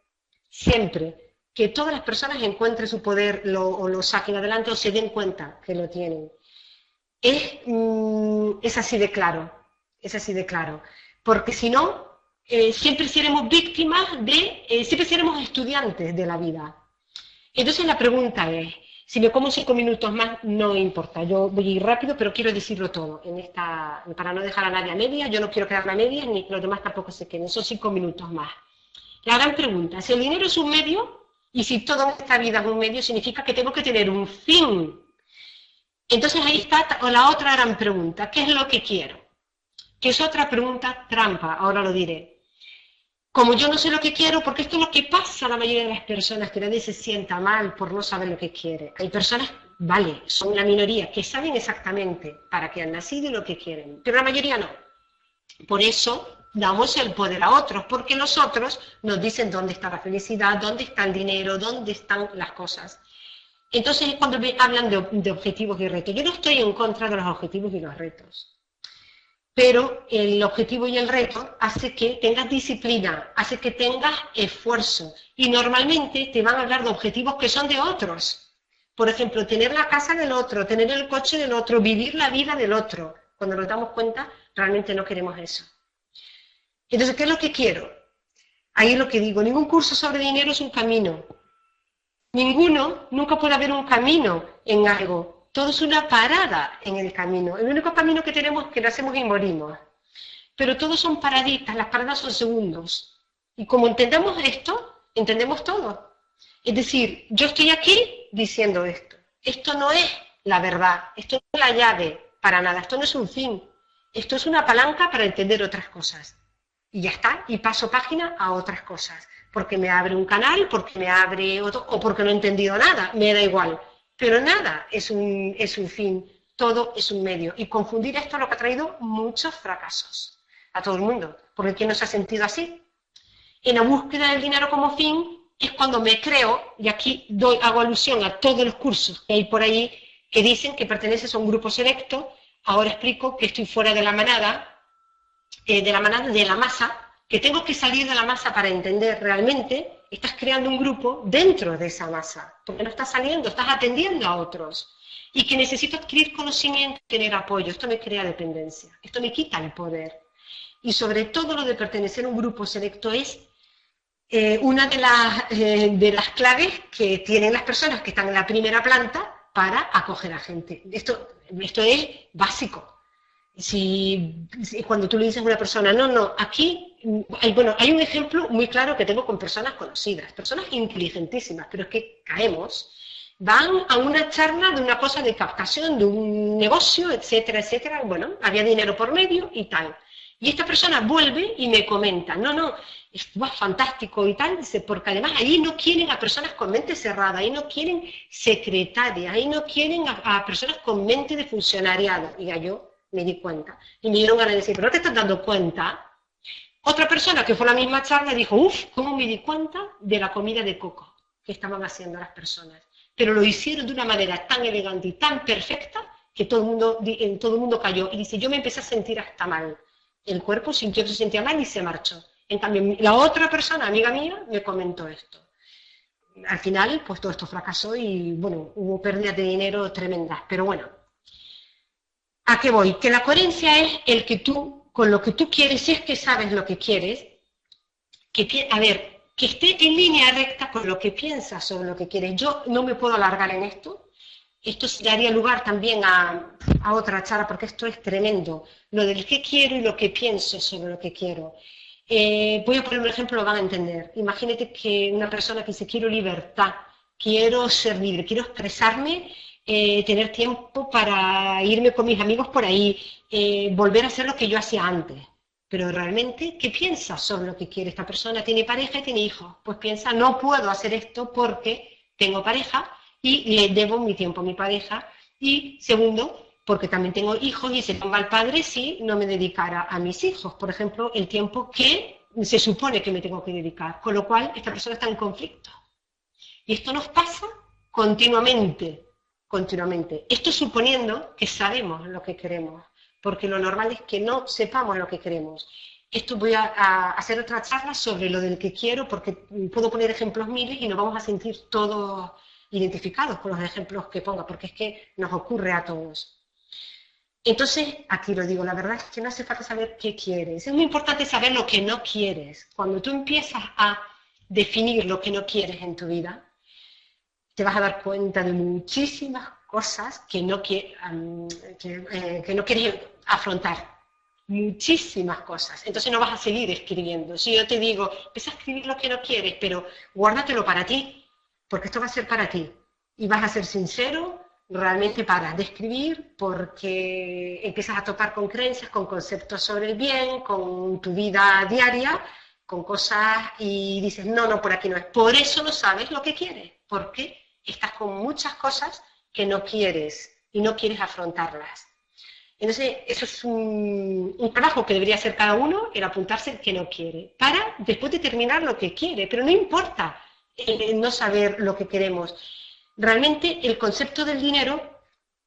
siempre, que todas las personas encuentren su poder, o lo saquen adelante o se den cuenta que lo tienen. Es así de claro. Es así de claro, porque si no, siempre seremos víctimas siempre seremos estudiantes de la vida. Entonces la pregunta es, si me como 5 minutos más, no importa, yo voy a ir rápido, pero quiero decirlo todo, para no dejar a nadie a medias, yo no quiero quedarme a medias, ni los demás tampoco se queden, son 5 minutos más. La gran pregunta, si el dinero es un medio, y si toda esta vida es un medio, significa que tengo que tener un fin. Entonces ahí está la otra gran pregunta, ¿qué es lo que quiero? Que es otra pregunta trampa, ahora lo diré. Como yo no sé lo que quiero, porque esto es lo que pasa a la mayoría de las personas, que nadie se sienta mal por no saber lo que quiere. Hay personas, vale, son una minoría, que saben exactamente para qué han nacido y lo que quieren, pero la mayoría no. Por eso damos el poder a otros, porque los otros nos dicen dónde está la felicidad, dónde está el dinero, dónde están las cosas. Entonces, cuando me hablan de objetivos y retos, yo no estoy en contra de los objetivos y los retos. Pero el objetivo y el reto hace que tengas disciplina, hace que tengas esfuerzo. Y normalmente te van a hablar de objetivos que son de otros. Por ejemplo, tener la casa del otro, tener el coche del otro, vivir la vida del otro. Cuando nos damos cuenta, realmente no queremos eso. Entonces, ¿qué es lo que quiero? Ahí es lo que digo, ningún curso sobre dinero es un camino. Nunca puede haber un camino en algo. Todo es una parada en el camino. El único camino que tenemos es que nacemos y morimos. Pero todos son paraditas, las paradas son segundos. Y como entendemos esto, entendemos todo. Es decir, yo estoy aquí diciendo esto. Esto no es la verdad, esto no es la llave para nada, esto no es un fin. Esto es una palanca para entender otras cosas. Y ya está, y paso página a otras cosas. Porque me abre un canal, porque me abre otro, o porque no he entendido nada, me da igual. Pero nada es un fin. todo es un medio. Y confundir esto es lo que ha traído muchos fracasos a todo el mundo. Porque ¿quién no se ha sentido así? En la búsqueda del dinero como fin es cuando me creo, y aquí hago alusión a todos los cursos que hay por ahí que dicen que perteneces a un grupo selecto. Ahora explico que estoy fuera de la manada, de la masa, que tengo que salir de la masa para entender realmente. Estás creando un grupo dentro de esa masa, porque no estás saliendo, estás atendiendo a otros. Y que necesito adquirir conocimiento, tener apoyo. Esto me crea dependencia, esto me quita el poder. Y sobre todo lo de pertenecer a un grupo selecto es una de las claves que tienen las personas que están en la primera planta para acoger a gente. Esto es básico. Cuando tú le dices a una persona, no, aquí, hay un ejemplo muy claro que tengo con personas conocidas, personas inteligentísimas, pero es que caemos, van a una charla de una cosa de captación, de un negocio, etcétera, etcétera, bueno, había dinero por medio y tal. Y esta persona vuelve y me comenta, no, esto es fantástico y tal, dice, porque además ahí no quieren a personas con mente cerrada, ahí no quieren secretarias, ahí no quieren a personas con mente de funcionariado. Y yo me di cuenta. Y me dieron ganas de decir, ¿pero no te estás dando cuenta? Otra persona que fue a la misma charla dijo, ¿cómo me di cuenta de la comida de coco que estaban haciendo las personas? Pero lo hicieron de una manera tan elegante y tan perfecta que todo el mundo cayó. Y dice, yo me empecé a sentir hasta mal. El cuerpo sintió que se sentía mal y se marchó. En cambio, la otra persona, amiga mía, me comentó esto. Al final, pues todo esto fracasó y, bueno, hubo pérdidas de dinero tremendas. Pero bueno, ¿a qué voy? Que la coherencia es el que tú, con lo que tú quieres, si es que sabes lo que quieres, que esté en línea recta con lo que piensas sobre lo que quieres. Yo no me puedo alargar en esto. Esto daría lugar también a otra charla, porque esto es tremendo. Lo del qué quiero y lo que pienso sobre lo que quiero. Voy a poner un ejemplo, lo van a entender. Imagínate que una persona que dice, quiero libertad, quiero ser libre, quiero expresarme, tener tiempo para irme con mis amigos por ahí, volver a hacer lo que yo hacía antes. Pero realmente, ¿qué piensa sobre lo que quiere esta persona? Tiene pareja y tiene hijos. Pues piensa, no puedo hacer esto porque tengo pareja y le debo mi tiempo a mi pareja. Y segundo, porque también tengo hijos y sería un mal padre si no me dedicara a mis hijos. Por ejemplo, el tiempo que se supone que me tengo que dedicar. Con lo cual, esta persona está en conflicto. Y esto nos pasa continuamente. Esto suponiendo que sabemos lo que queremos, porque lo normal es que no sepamos lo que queremos. Esto voy a hacer otra charla sobre lo del que quiero, porque puedo poner ejemplos miles y nos vamos a sentir todos identificados con los ejemplos que ponga, porque es que nos ocurre a todos. Entonces, aquí lo digo, la verdad es que no hace falta saber qué quieres. Es muy importante saber lo que no quieres. Cuando tú empiezas a definir lo que no quieres en tu vida, te vas a dar cuenta de muchísimas cosas que no quieres afrontar. Muchísimas cosas. Entonces no vas a seguir escribiendo. Si yo te digo, empieza a escribir lo que no quieres, pero guárdatelo para ti, porque esto va a ser para ti. Y vas a ser sincero, realmente paras de escribir, porque empiezas a tocar con creencias, con conceptos sobre el bien, con tu vida diaria, con cosas, y dices, no, por aquí no es. Por eso no sabes lo que quieres, porque estás con muchas cosas que no quieres y no quieres afrontarlas. Entonces, eso es un trabajo que debería hacer cada uno, el apuntarse el que no quiere, para después determinar lo que quiere, pero no importa el no saber lo que queremos. Realmente el concepto del dinero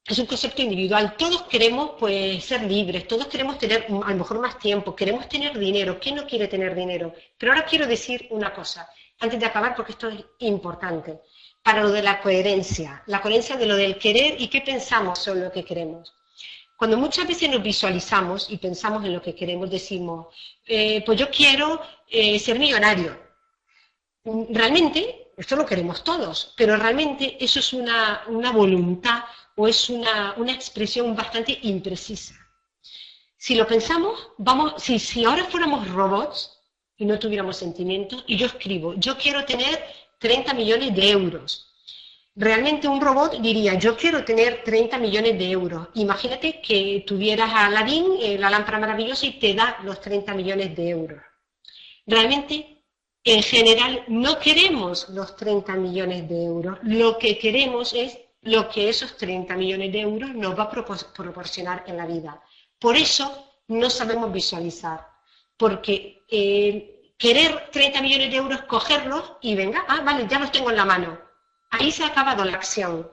es un concepto individual. Todos queremos pues ser libres, todos queremos tener a lo mejor más tiempo, queremos tener dinero. ¿Quién no quiere tener dinero? Pero ahora quiero decir una cosa, antes de acabar, porque esto es importante, para lo de la coherencia de lo del querer y qué pensamos sobre lo que queremos. Cuando muchas veces nos visualizamos y pensamos en lo que queremos, decimos, pues yo quiero ser millonario. Realmente, esto lo queremos todos, pero realmente eso es una voluntad o es una expresión bastante imprecisa. Si lo pensamos, si ahora fuéramos robots y no tuviéramos sentimientos, y yo escribo, yo quiero tener 30 millones de euros. Realmente un robot diría, yo quiero tener 30 millones de euros. Imagínate que tuvieras a Aladín, la lámpara maravillosa, y te da los 30 millones de euros. Realmente, en general, no queremos los 30 millones de euros. Lo que queremos es lo que esos 30 millones de euros nos va a proporcionar en la vida. Por eso no sabemos visualizar, porque querer 30 millones de euros, cogerlos y venga, vale, ya los tengo en la mano. Ahí se ha acabado la acción.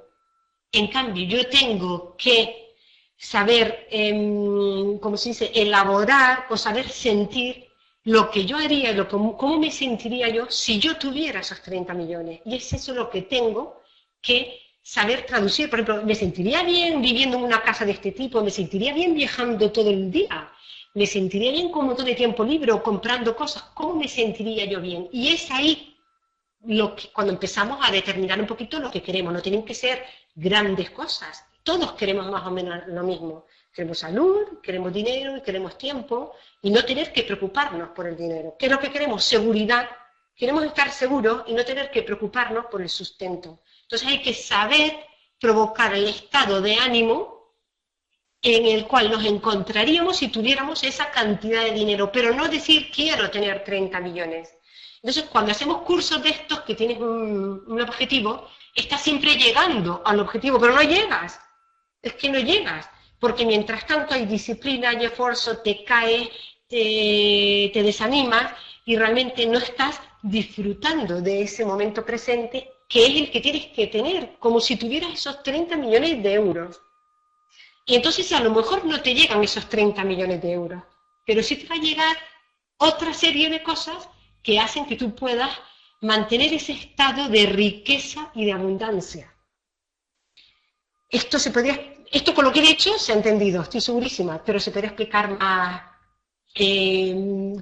En cambio, yo tengo que saber, ¿cómo se dice?, elaborar o saber sentir lo que yo haría, cómo me sentiría yo si yo tuviera esos 30 millones. Y es eso lo que tengo que saber traducir. Por ejemplo, ¿me sentiría bien viviendo en una casa de este tipo? ¿Me sentiría bien viajando todo el día? ¿Me sentiría bien con un montón de tiempo libre o comprando cosas? ¿Cómo me sentiría yo bien? Y es ahí cuando empezamos a determinar un poquito lo que queremos. No tienen que ser grandes cosas. Todos queremos más o menos lo mismo. Queremos salud, queremos dinero y queremos tiempo y no tener que preocuparnos por el dinero. ¿Qué es lo que queremos? Seguridad. Queremos estar seguros y no tener que preocuparnos por el sustento. Entonces hay que saber provocar el estado de ánimo en el cual nos encontraríamos si tuviéramos esa cantidad de dinero, pero no decir quiero tener 30 millones. Entonces cuando hacemos cursos de estos que tienes un objetivo, estás siempre llegando al objetivo, pero no llegas. Es que no llegas, porque mientras tanto hay disciplina, hay esfuerzo, te caes, te desanimas y realmente no estás disfrutando de ese momento presente que es el que tienes que tener, como si tuvieras esos 30 millones de euros. Y entonces a lo mejor no te llegan esos 30 millones de euros, pero sí te va a llegar otra serie de cosas que hacen que tú puedas mantener ese estado de riqueza y de abundancia. Esto con lo que he dicho se ha entendido, estoy segurísima, pero se podría explicar más,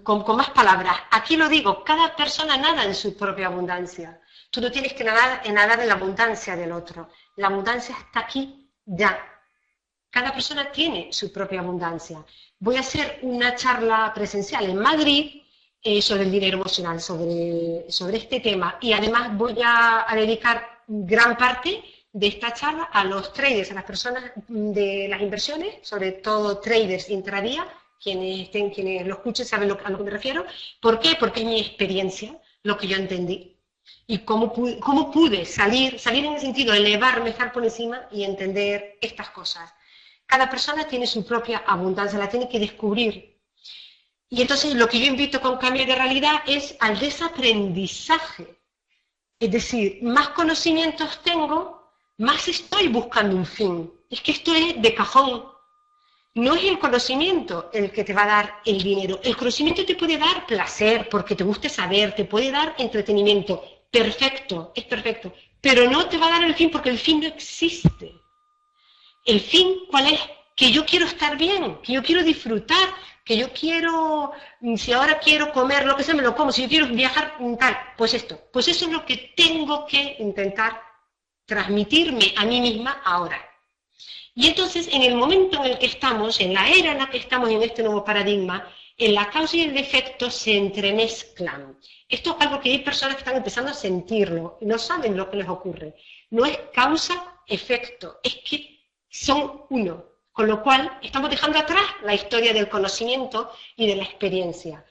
con más palabras. Aquí lo digo, cada persona nada en su propia abundancia. Tú no tienes que nadar en la abundancia del otro. La abundancia está aquí ya. Cada persona tiene su propia abundancia. Voy a hacer una charla presencial en Madrid sobre el dinero emocional, sobre este tema. Y además voy a dedicar gran parte de esta charla a los traders, a las personas de las inversiones, sobre todo traders intradía, quienes lo escuchen saben a lo que me refiero. ¿Por qué? Porque es mi experiencia, lo que yo entendí. Y cómo pude salir en el sentido de elevarme, estar por encima y entender estas cosas. Cada persona tiene su propia abundancia, la tiene que descubrir. Y entonces lo que yo invito con Cambio de Realidad es al desaprendizaje. Es decir, más conocimientos tengo, más estoy buscando un fin. Es que esto es de cajón. No es el conocimiento el que te va a dar el dinero. El conocimiento te puede dar placer, porque te guste saber, te puede dar entretenimiento. Perfecto, es perfecto. Pero no te va a dar el fin, porque el fin no existe. ¿El fin cuál es? Que yo quiero estar bien, que yo quiero disfrutar, que yo quiero, si ahora quiero comer lo que sea, me lo como, si yo quiero viajar, tal, pues esto. Pues eso es lo que tengo que intentar transmitirme a mí misma ahora. Y entonces, en el momento en el que estamos, en la era en la que estamos en este nuevo paradigma, en la causa y el efecto se entremezclan. Esto es algo que hay personas que están empezando a sentirlo y no saben lo que les ocurre. No es causa-efecto, es que son uno. Con lo cual, estamos dejando atrás la historia del conocimiento y de la experiencia.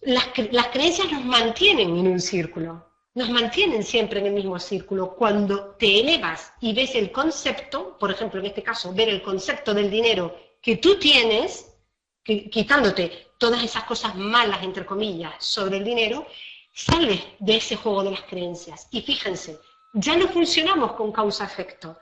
Las creencias nos mantienen en un círculo, nos mantienen siempre en el mismo círculo. Cuando te elevas y ves el concepto, por ejemplo, en este caso, ver el concepto del dinero que tú tienes, quitándote todas esas cosas malas, entre comillas, sobre el dinero, sales de ese juego de las creencias. Y fíjense, ya no funcionamos con causa-efecto.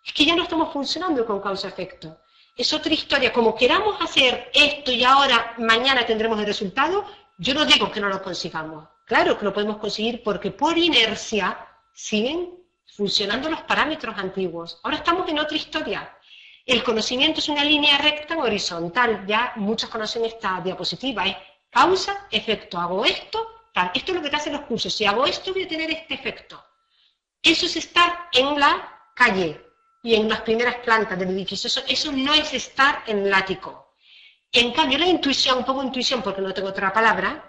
Es que ya no estamos funcionando con causa-efecto. Es otra historia. Como queramos hacer esto y ahora, mañana tendremos el resultado, yo no digo que no lo consigamos. Claro que lo podemos conseguir porque por inercia siguen funcionando los parámetros antiguos. Ahora estamos en otra historia. El conocimiento es una línea recta horizontal. Ya muchos conocen esta diapositiva. Es causa, efecto. Hago esto, tal. Esto es lo que te hacen los cursos. Si hago esto, voy a tener este efecto. Eso es estar en la calle y en las primeras plantas del edificio. Eso no es estar en el ático. En cambio, la intuición, pongo intuición porque no tengo otra palabra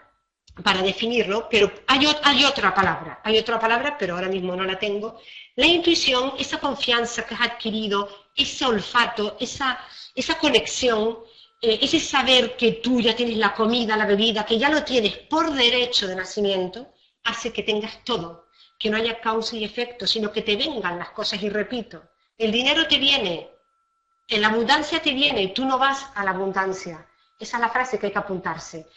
para definirlo, pero hay otra palabra, pero ahora mismo no la tengo. La intuición, esa confianza que has adquirido, ese olfato, esa conexión, ese saber que tú ya tienes la comida, la bebida, que ya lo tienes por derecho de nacimiento, hace que tengas todo. que no haya causa y efecto, sino que te vengan las cosas. Y repito, el dinero te viene, la abundancia te viene, tú no vas a la abundancia. Esa es la frase que hay que apuntarse.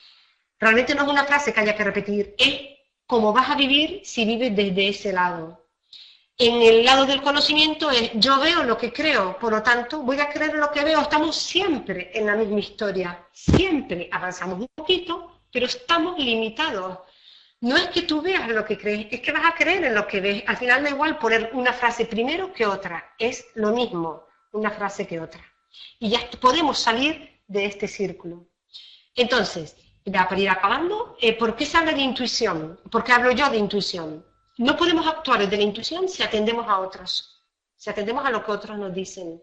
Realmente no es una frase que haya que repetir, es cómo vas a vivir si vives desde ese lado. En el lado del conocimiento es yo veo lo que creo, por lo tanto voy a creer lo que veo. Estamos siempre en la misma historia, siempre avanzamos un poquito, pero estamos limitados. No es que tú veas lo que crees, es que vas a creer en lo que ves. Al final da igual poner una frase primero que otra, es lo mismo una frase que otra. Y ya podemos salir de este círculo. Entonces, ya para ir acabando, ¿por qué se habla de intuición? ¿Por qué hablo yo de intuición? No podemos actuar desde la intuición si atendemos a otros, si atendemos a lo que otros nos dicen.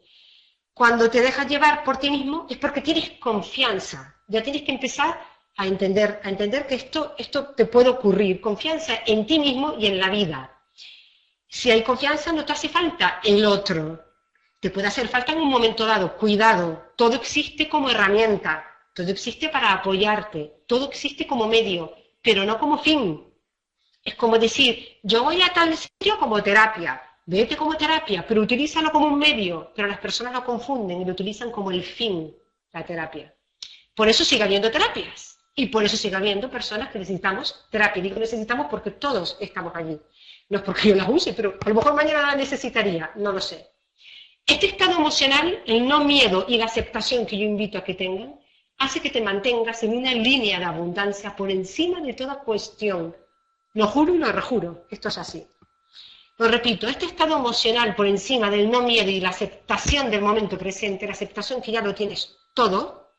Cuando te dejas llevar por ti mismo es porque tienes confianza, ya tienes que empezar a entender que esto te puede ocurrir, confianza en ti mismo y en la vida. Si hay confianza no te hace falta el otro, te puede hacer falta en un momento dado, cuidado, todo existe como herramienta, todo existe para apoyarte, todo existe como medio, pero no como fin. Es como decir, yo voy a tal sitio como terapia, vete como terapia, pero utilízalo como un medio, pero las personas lo confunden y lo utilizan como el fin, la terapia. Por eso sigue habiendo terapias y por eso sigue habiendo personas que necesitamos terapia. Digo necesitamos porque todos estamos allí. No es porque yo las use, pero a lo mejor mañana la necesitaría, no lo sé. Este estado emocional, el no miedo y la aceptación que yo invito a que tengan, hace que te mantengas en una línea de abundancia por encima de toda cuestión. Lo juro y lo rejuro, esto es así. Lo repito, este estado emocional por encima del no miedo y la aceptación del momento presente, la aceptación que ya lo tienes todo,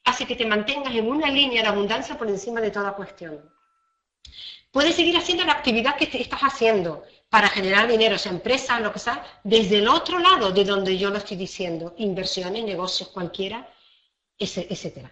hace que te mantengas en una línea de abundancia por encima de toda cuestión. Puedes seguir haciendo la actividad que estás haciendo para generar dinero, sea empresa, lo que sea, desde el otro lado de donde yo lo estoy diciendo, inversiones, negocios, cualquiera, etcétera.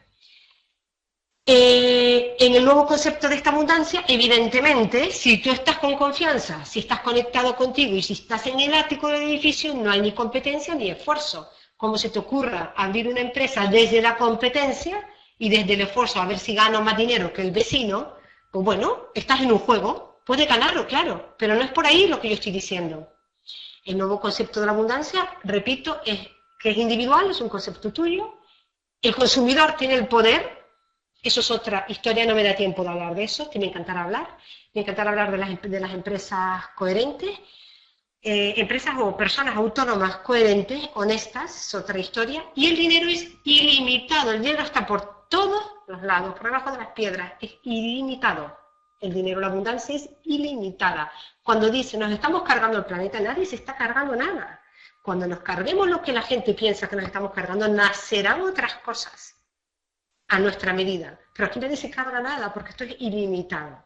En el nuevo concepto de esta abundancia, evidentemente, si tú estás con confianza, si estás conectado contigo y si estás en el ático del edificio, no hay ni competencia ni esfuerzo. Como se te ocurra abrir una empresa desde la competencia y desde el esfuerzo a ver si gano más dinero que el vecino, pues bueno, estás en un juego, puedes ganarlo, claro, pero no es por ahí lo que yo estoy diciendo. El nuevo concepto de la abundancia, repito, es que es individual, es un concepto tuyo, el consumidor tiene el poder. Eso es otra historia, no me da tiempo de hablar de eso, que me encantará hablar. Me encantará hablar de las empresas coherentes, empresas o personas autónomas coherentes, honestas, es otra historia. Y el dinero es ilimitado, el dinero está por todos los lados, por debajo de las piedras, es ilimitado. El dinero, la abundancia es ilimitada. Cuando dice, nos estamos cargando el planeta, nadie se está cargando nada. Cuando nos carguemos lo que la gente piensa que nos estamos cargando, nacerán otras cosas a nuestra medida, pero aquí nadie se carga nada porque esto es ilimitado.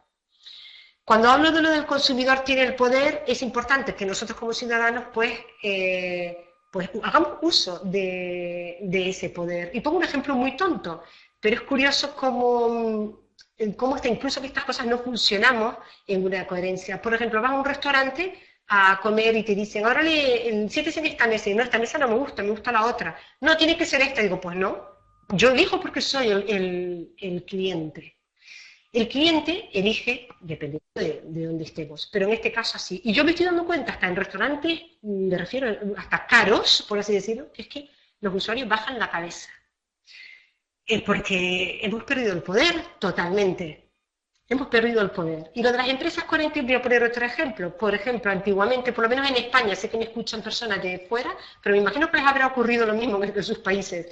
Cuando hablo de lo del consumidor tiene el poder, es importante que nosotros como ciudadanos pues hagamos uso de ese poder. Y pongo un ejemplo muy tonto, pero es curioso cómo hasta incluso que estas cosas no funcionamos en una coherencia. Por ejemplo, vas a un restaurante a comer y te dicen, ahora siéntese en esta mesa, y no, esta mesa no me gusta la otra. No, tiene que ser esta. Digo, pues no. Yo elijo porque soy el cliente. El cliente elige dependiendo de dónde estemos, pero en este caso así. Y yo me estoy dando cuenta, hasta en restaurantes, me refiero hasta caros, por así decirlo, que es que los usuarios bajan la cabeza. Porque hemos perdido el poder totalmente. Hemos perdido el poder. Y lo de las empresas coherentes, voy a poner otro ejemplo. Por ejemplo, antiguamente, por lo menos en España, sé que me escuchan personas de fuera, pero me imagino que les habrá ocurrido lo mismo en sus países.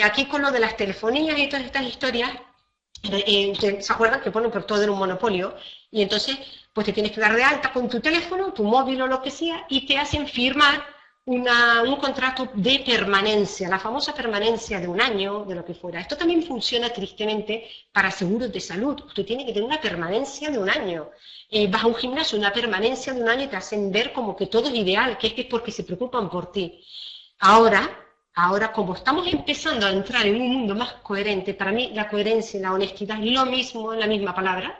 Aquí con lo de las telefonías y todas estas historias, ¿se acuerdan que ponen por todo en un monopolio? Y entonces, pues te tienes que dar de alta con tu teléfono, tu móvil o lo que sea, y te hacen firmar un contrato de permanencia, la famosa permanencia de un año, de lo que fuera. Esto también funciona tristemente para seguros de salud. Usted tiene que tener una permanencia de un año. Vas a un gimnasio, una permanencia de un año y te hacen ver como que todo es ideal, que es porque se preocupan por ti. Ahora, como estamos empezando a entrar en un mundo más coherente, para mí la coherencia y la honestidad es lo mismo, en la misma palabra,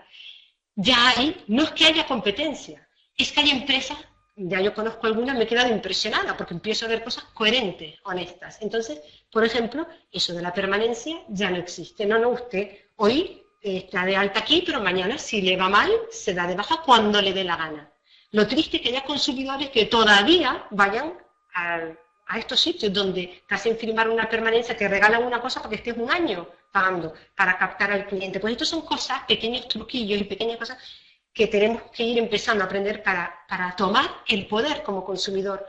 ya no es que haya competencia, es que hay empresas, ya yo conozco algunas, me he quedado impresionada porque empiezo a ver cosas coherentes, honestas. Entonces, por ejemplo, eso de la permanencia ya no existe. No, usted hoy está de alta aquí, pero mañana si le va mal, se da de baja cuando le dé la gana. Lo triste es que haya consumidores que todavía vayan a estos sitios donde te hacen firmar una permanencia, te regalan una cosa porque estés un año pagando para captar al cliente. Pues estos son cosas, pequeños truquillos y pequeñas cosas que tenemos que ir empezando a aprender para tomar el poder como consumidor.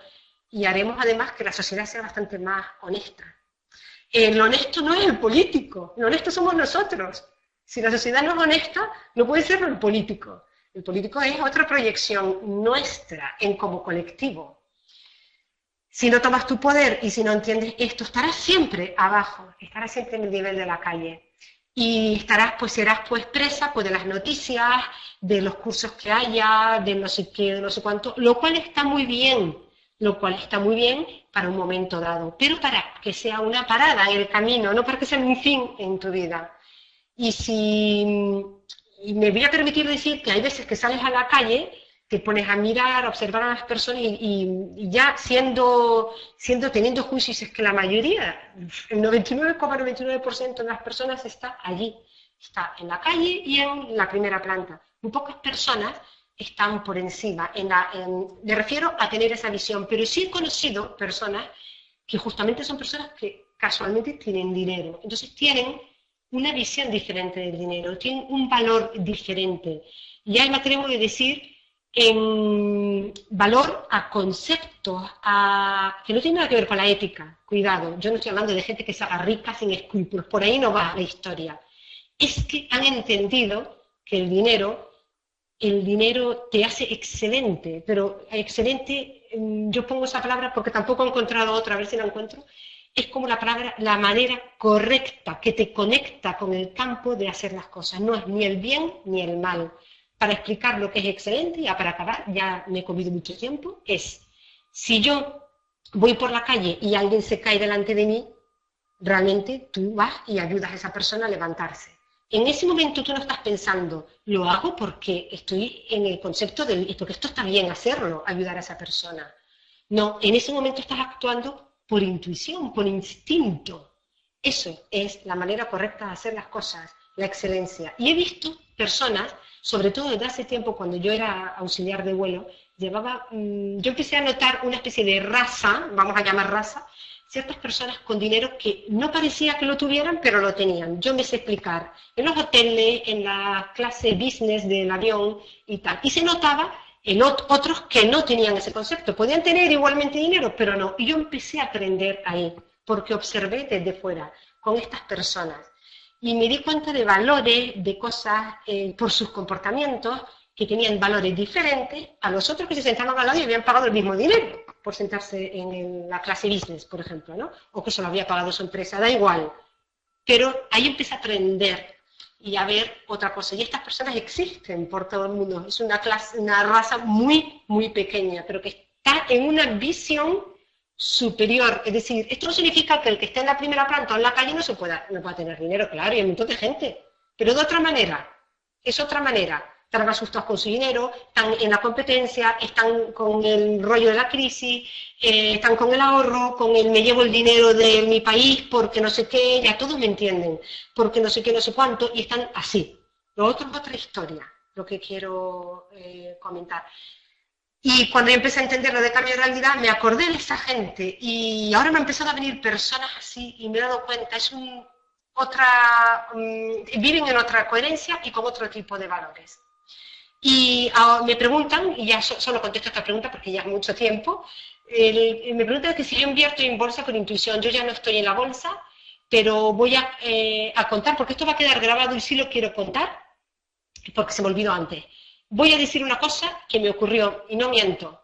Y haremos además que la sociedad sea bastante más honesta. El honesto no es el político, el honesto somos nosotros. Si la sociedad no es honesta, no puede ser el político. El político es otra proyección nuestra en como colectivo. Si no tomas tu poder y si no entiendes esto, estarás siempre abajo, estarás siempre en el nivel de la calle. Y serás presa de las noticias, de los cursos que haya, de no sé qué, de no sé cuánto, lo cual está muy bien para un momento dado, pero para que sea una parada en el camino, no para que sea un fin en tu vida. Y me voy a permitir decir que hay veces que sales a la calle, te pones a mirar, a observar a las personas y ya teniendo juicios, es que la mayoría, el 99,99% de las personas está allí, está en la calle y en la primera planta. Muy pocas personas están por encima, me refiero a tener esa visión, pero sí he conocido personas que justamente son personas que casualmente tienen dinero, entonces tienen una visión diferente del dinero, tienen un valor diferente. Y ahí me atrevo a decir en valor a conceptos, que no tiene nada que ver con la ética. Cuidado, yo no estoy hablando de gente que se haga rica sin escrúpulos, por ahí no va la historia. Es que han entendido que el dinero te hace excelente, pero excelente, yo pongo esa palabra porque tampoco he encontrado otra, a ver si la encuentro. Es como la manera correcta que te conecta con el campo de hacer las cosas. No es ni el bien ni el mal. Para explicar lo que es excelente, ya para acabar, ya me he comido mucho tiempo, es si yo voy por la calle y alguien se cae delante de mí, realmente tú vas y ayudas a esa persona a levantarse. En ese momento tú no estás pensando, lo hago porque estoy en el concepto porque esto está bien hacerlo, ayudar a esa persona. No, en ese momento estás actuando por intuición, por instinto. Eso es la manera correcta de hacer las cosas, la excelencia. Y he visto personas, sobre todo desde hace tiempo, cuando yo era auxiliar de vuelo, yo empecé a notar una especie de raza, vamos a llamar raza, ciertas personas con dinero que no parecía que lo tuvieran, pero lo tenían. Yo me sé explicar, en los hoteles, en la clase business del avión y tal. Y se notaba en otros que no tenían ese concepto. Podían tener igualmente dinero, pero no. Y yo empecé a aprender ahí, porque observé desde fuera con estas personas. Y me di cuenta de valores, de cosas por sus comportamientos, que tenían valores diferentes a los otros que se sentaban al lado y habían pagado el mismo dinero por sentarse en la clase business, por ejemplo, ¿no? O que se lo había pagado su empresa, da igual. Pero ahí empecé a aprender y a ver otra cosa. Y estas personas existen por todo el mundo. Es una raza muy, muy pequeña, pero que está en una visión superior. Es decir, esto no significa que el que esté en la primera planta o en la calle no pueda tener dinero, claro, y hay un montón de gente. Pero de otra manera, es otra manera. Están asustados con su dinero, están en la competencia, están con el rollo de la crisis, están con el ahorro, con el me llevo el dinero de mi país porque no sé qué, ya todos me entienden, porque no sé qué, no sé cuánto, y están así. Lo otro es otra historia, lo que quiero comentar. Y cuando yo empecé a entender lo de cambio de realidad, me acordé de esa gente y ahora me han empezado a venir personas así y me he dado cuenta, viven en otra coherencia y con otro tipo de valores. Y me preguntan, y ya solo contesto esta pregunta porque ya es mucho tiempo, me preguntan que si yo invierto en bolsa por intuición. Yo ya no estoy en la bolsa, pero voy a contar, porque esto va a quedar grabado y sí lo quiero contar, porque se me olvidó antes. Voy a decir una cosa que me ocurrió, y no miento.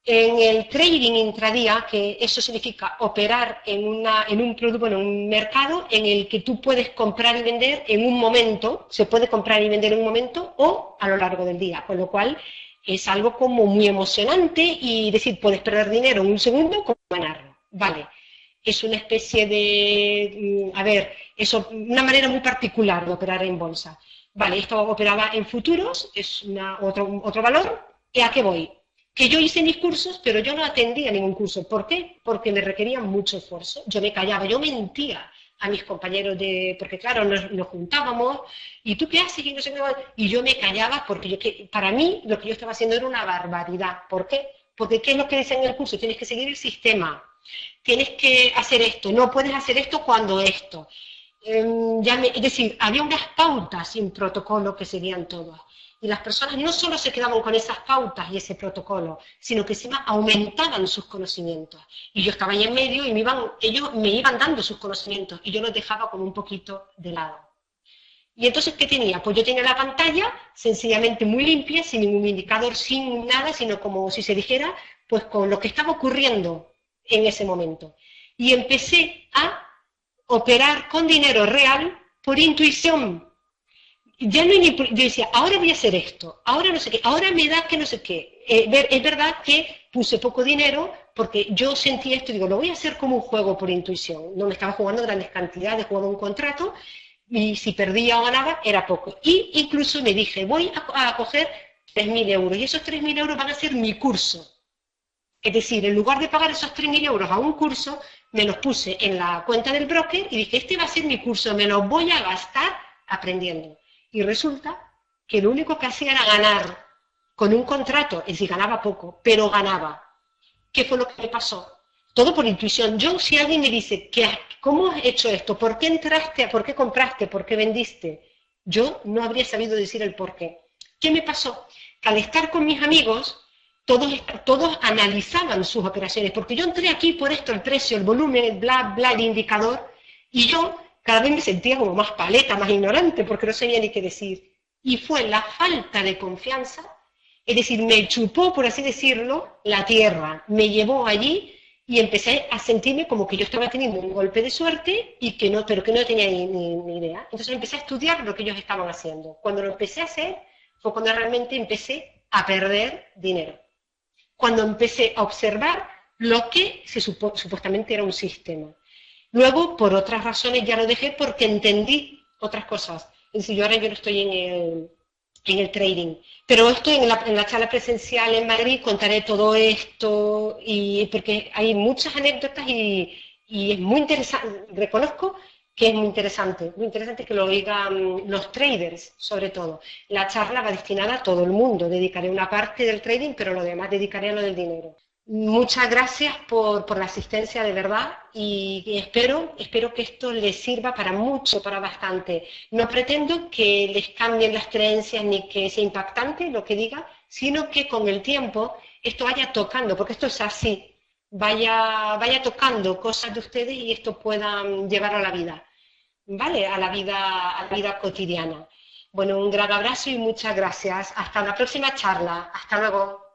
En el trading intradía, que eso significa operar en un producto, en un mercado en el que tú puedes comprar y vender en un momento, se puede comprar y vender en un momento o a lo largo del día, con lo cual es algo como muy emocionante y decir, puedes perder dinero en un segundo como ganarlo. Vale, es una especie de, una manera muy particular de operar en bolsa. Vale, esto operaba en futuros, es otro valor, ¿y a qué voy? Que yo hice mis cursos, pero yo no atendía ningún curso. ¿Por qué? Porque me requerían mucho esfuerzo. Yo me callaba, yo mentía a mis compañeros porque claro, nos juntábamos, ¿y tú qué haces? Y, no sé qué, y yo me callaba porque para mí lo que yo estaba haciendo era una barbaridad. ¿Por qué? Porque ¿qué es lo que dicen en el curso? Tienes que seguir el sistema, tienes que hacer esto, no puedes hacer esto cuando esto. Es decir, había unas pautas y un protocolo que seguían todos. Y las personas no solo se quedaban con esas pautas y ese protocolo, sino que encima aumentaban sus conocimientos. Y yo estaba ahí en medio y ellos me iban dando sus conocimientos y yo los dejaba como un poquito de lado. Y entonces, ¿qué tenía? Pues yo tenía la pantalla sencillamente muy limpia, sin ningún indicador, sin nada, sino como si se dijera, pues con lo que estaba ocurriendo en ese momento. Y empecé a operar con dinero real por intuición. Ya no yo decía, ahora voy a hacer esto, ahora no sé qué, ahora me da que no sé qué. Es verdad que puse poco dinero porque yo sentí esto y digo, lo voy a hacer como un juego por intuición. No me estaba jugando grandes cantidades, jugaba un contrato y si perdía o ganaba era poco. Y incluso me dije, voy a coger 3.000 euros y esos 3.000 euros van a ser mi curso. Es decir, en lugar de pagar esos 3.000 euros a un curso, me los puse en la cuenta del broker y dije, este va a ser mi curso, me los voy a gastar aprendiendo. Y resulta que lo único que hacía era ganar con un contrato, es decir, ganaba poco, pero ganaba. ¿Qué fue lo que me pasó? Todo por intuición. Yo, si alguien me dice, ¿cómo has hecho esto? ¿Por qué entraste? ¿Por qué compraste? ¿Por qué vendiste? Yo no habría sabido decir el por qué. ¿Qué me pasó? Que al estar con mis amigos, todos analizaban sus operaciones, porque yo entré aquí por esto, el precio, el volumen, el bla, bla, el indicador, y yo cada vez me sentía como más paleta, más ignorante, porque no sabía ni qué decir. Y fue la falta de confianza, es decir, me chupó, por así decirlo, la tierra, me llevó allí y empecé a sentirme como que yo estaba teniendo un golpe de suerte pero que no tenía ni idea. Entonces empecé a estudiar lo que ellos estaban haciendo. Cuando lo empecé a hacer fue cuando realmente empecé a perder dinero. Cuando empecé a observar lo que supuestamente era un sistema. Luego, por otras razones, ya lo dejé porque entendí otras cosas. Es decir, ahora yo no estoy en el trading, pero estoy en la charla presencial en Madrid, contaré todo esto, porque hay muchas anécdotas y es muy interesante, reconozco que es muy interesante que lo oigan los traders, sobre todo. La charla va destinada a todo el mundo, dedicaré una parte del trading, pero lo demás dedicaré a lo del dinero. Muchas gracias por la asistencia de verdad y espero que esto les sirva para mucho, para bastante. No pretendo que les cambien las creencias ni que sea impactante lo que diga, sino que con el tiempo esto vaya tocando, porque esto es así, vaya tocando cosas de ustedes y esto pueda llevarlo a la vida, ¿vale? A la vida cotidiana. Bueno, un gran abrazo y muchas gracias. Hasta la próxima charla. Hasta luego.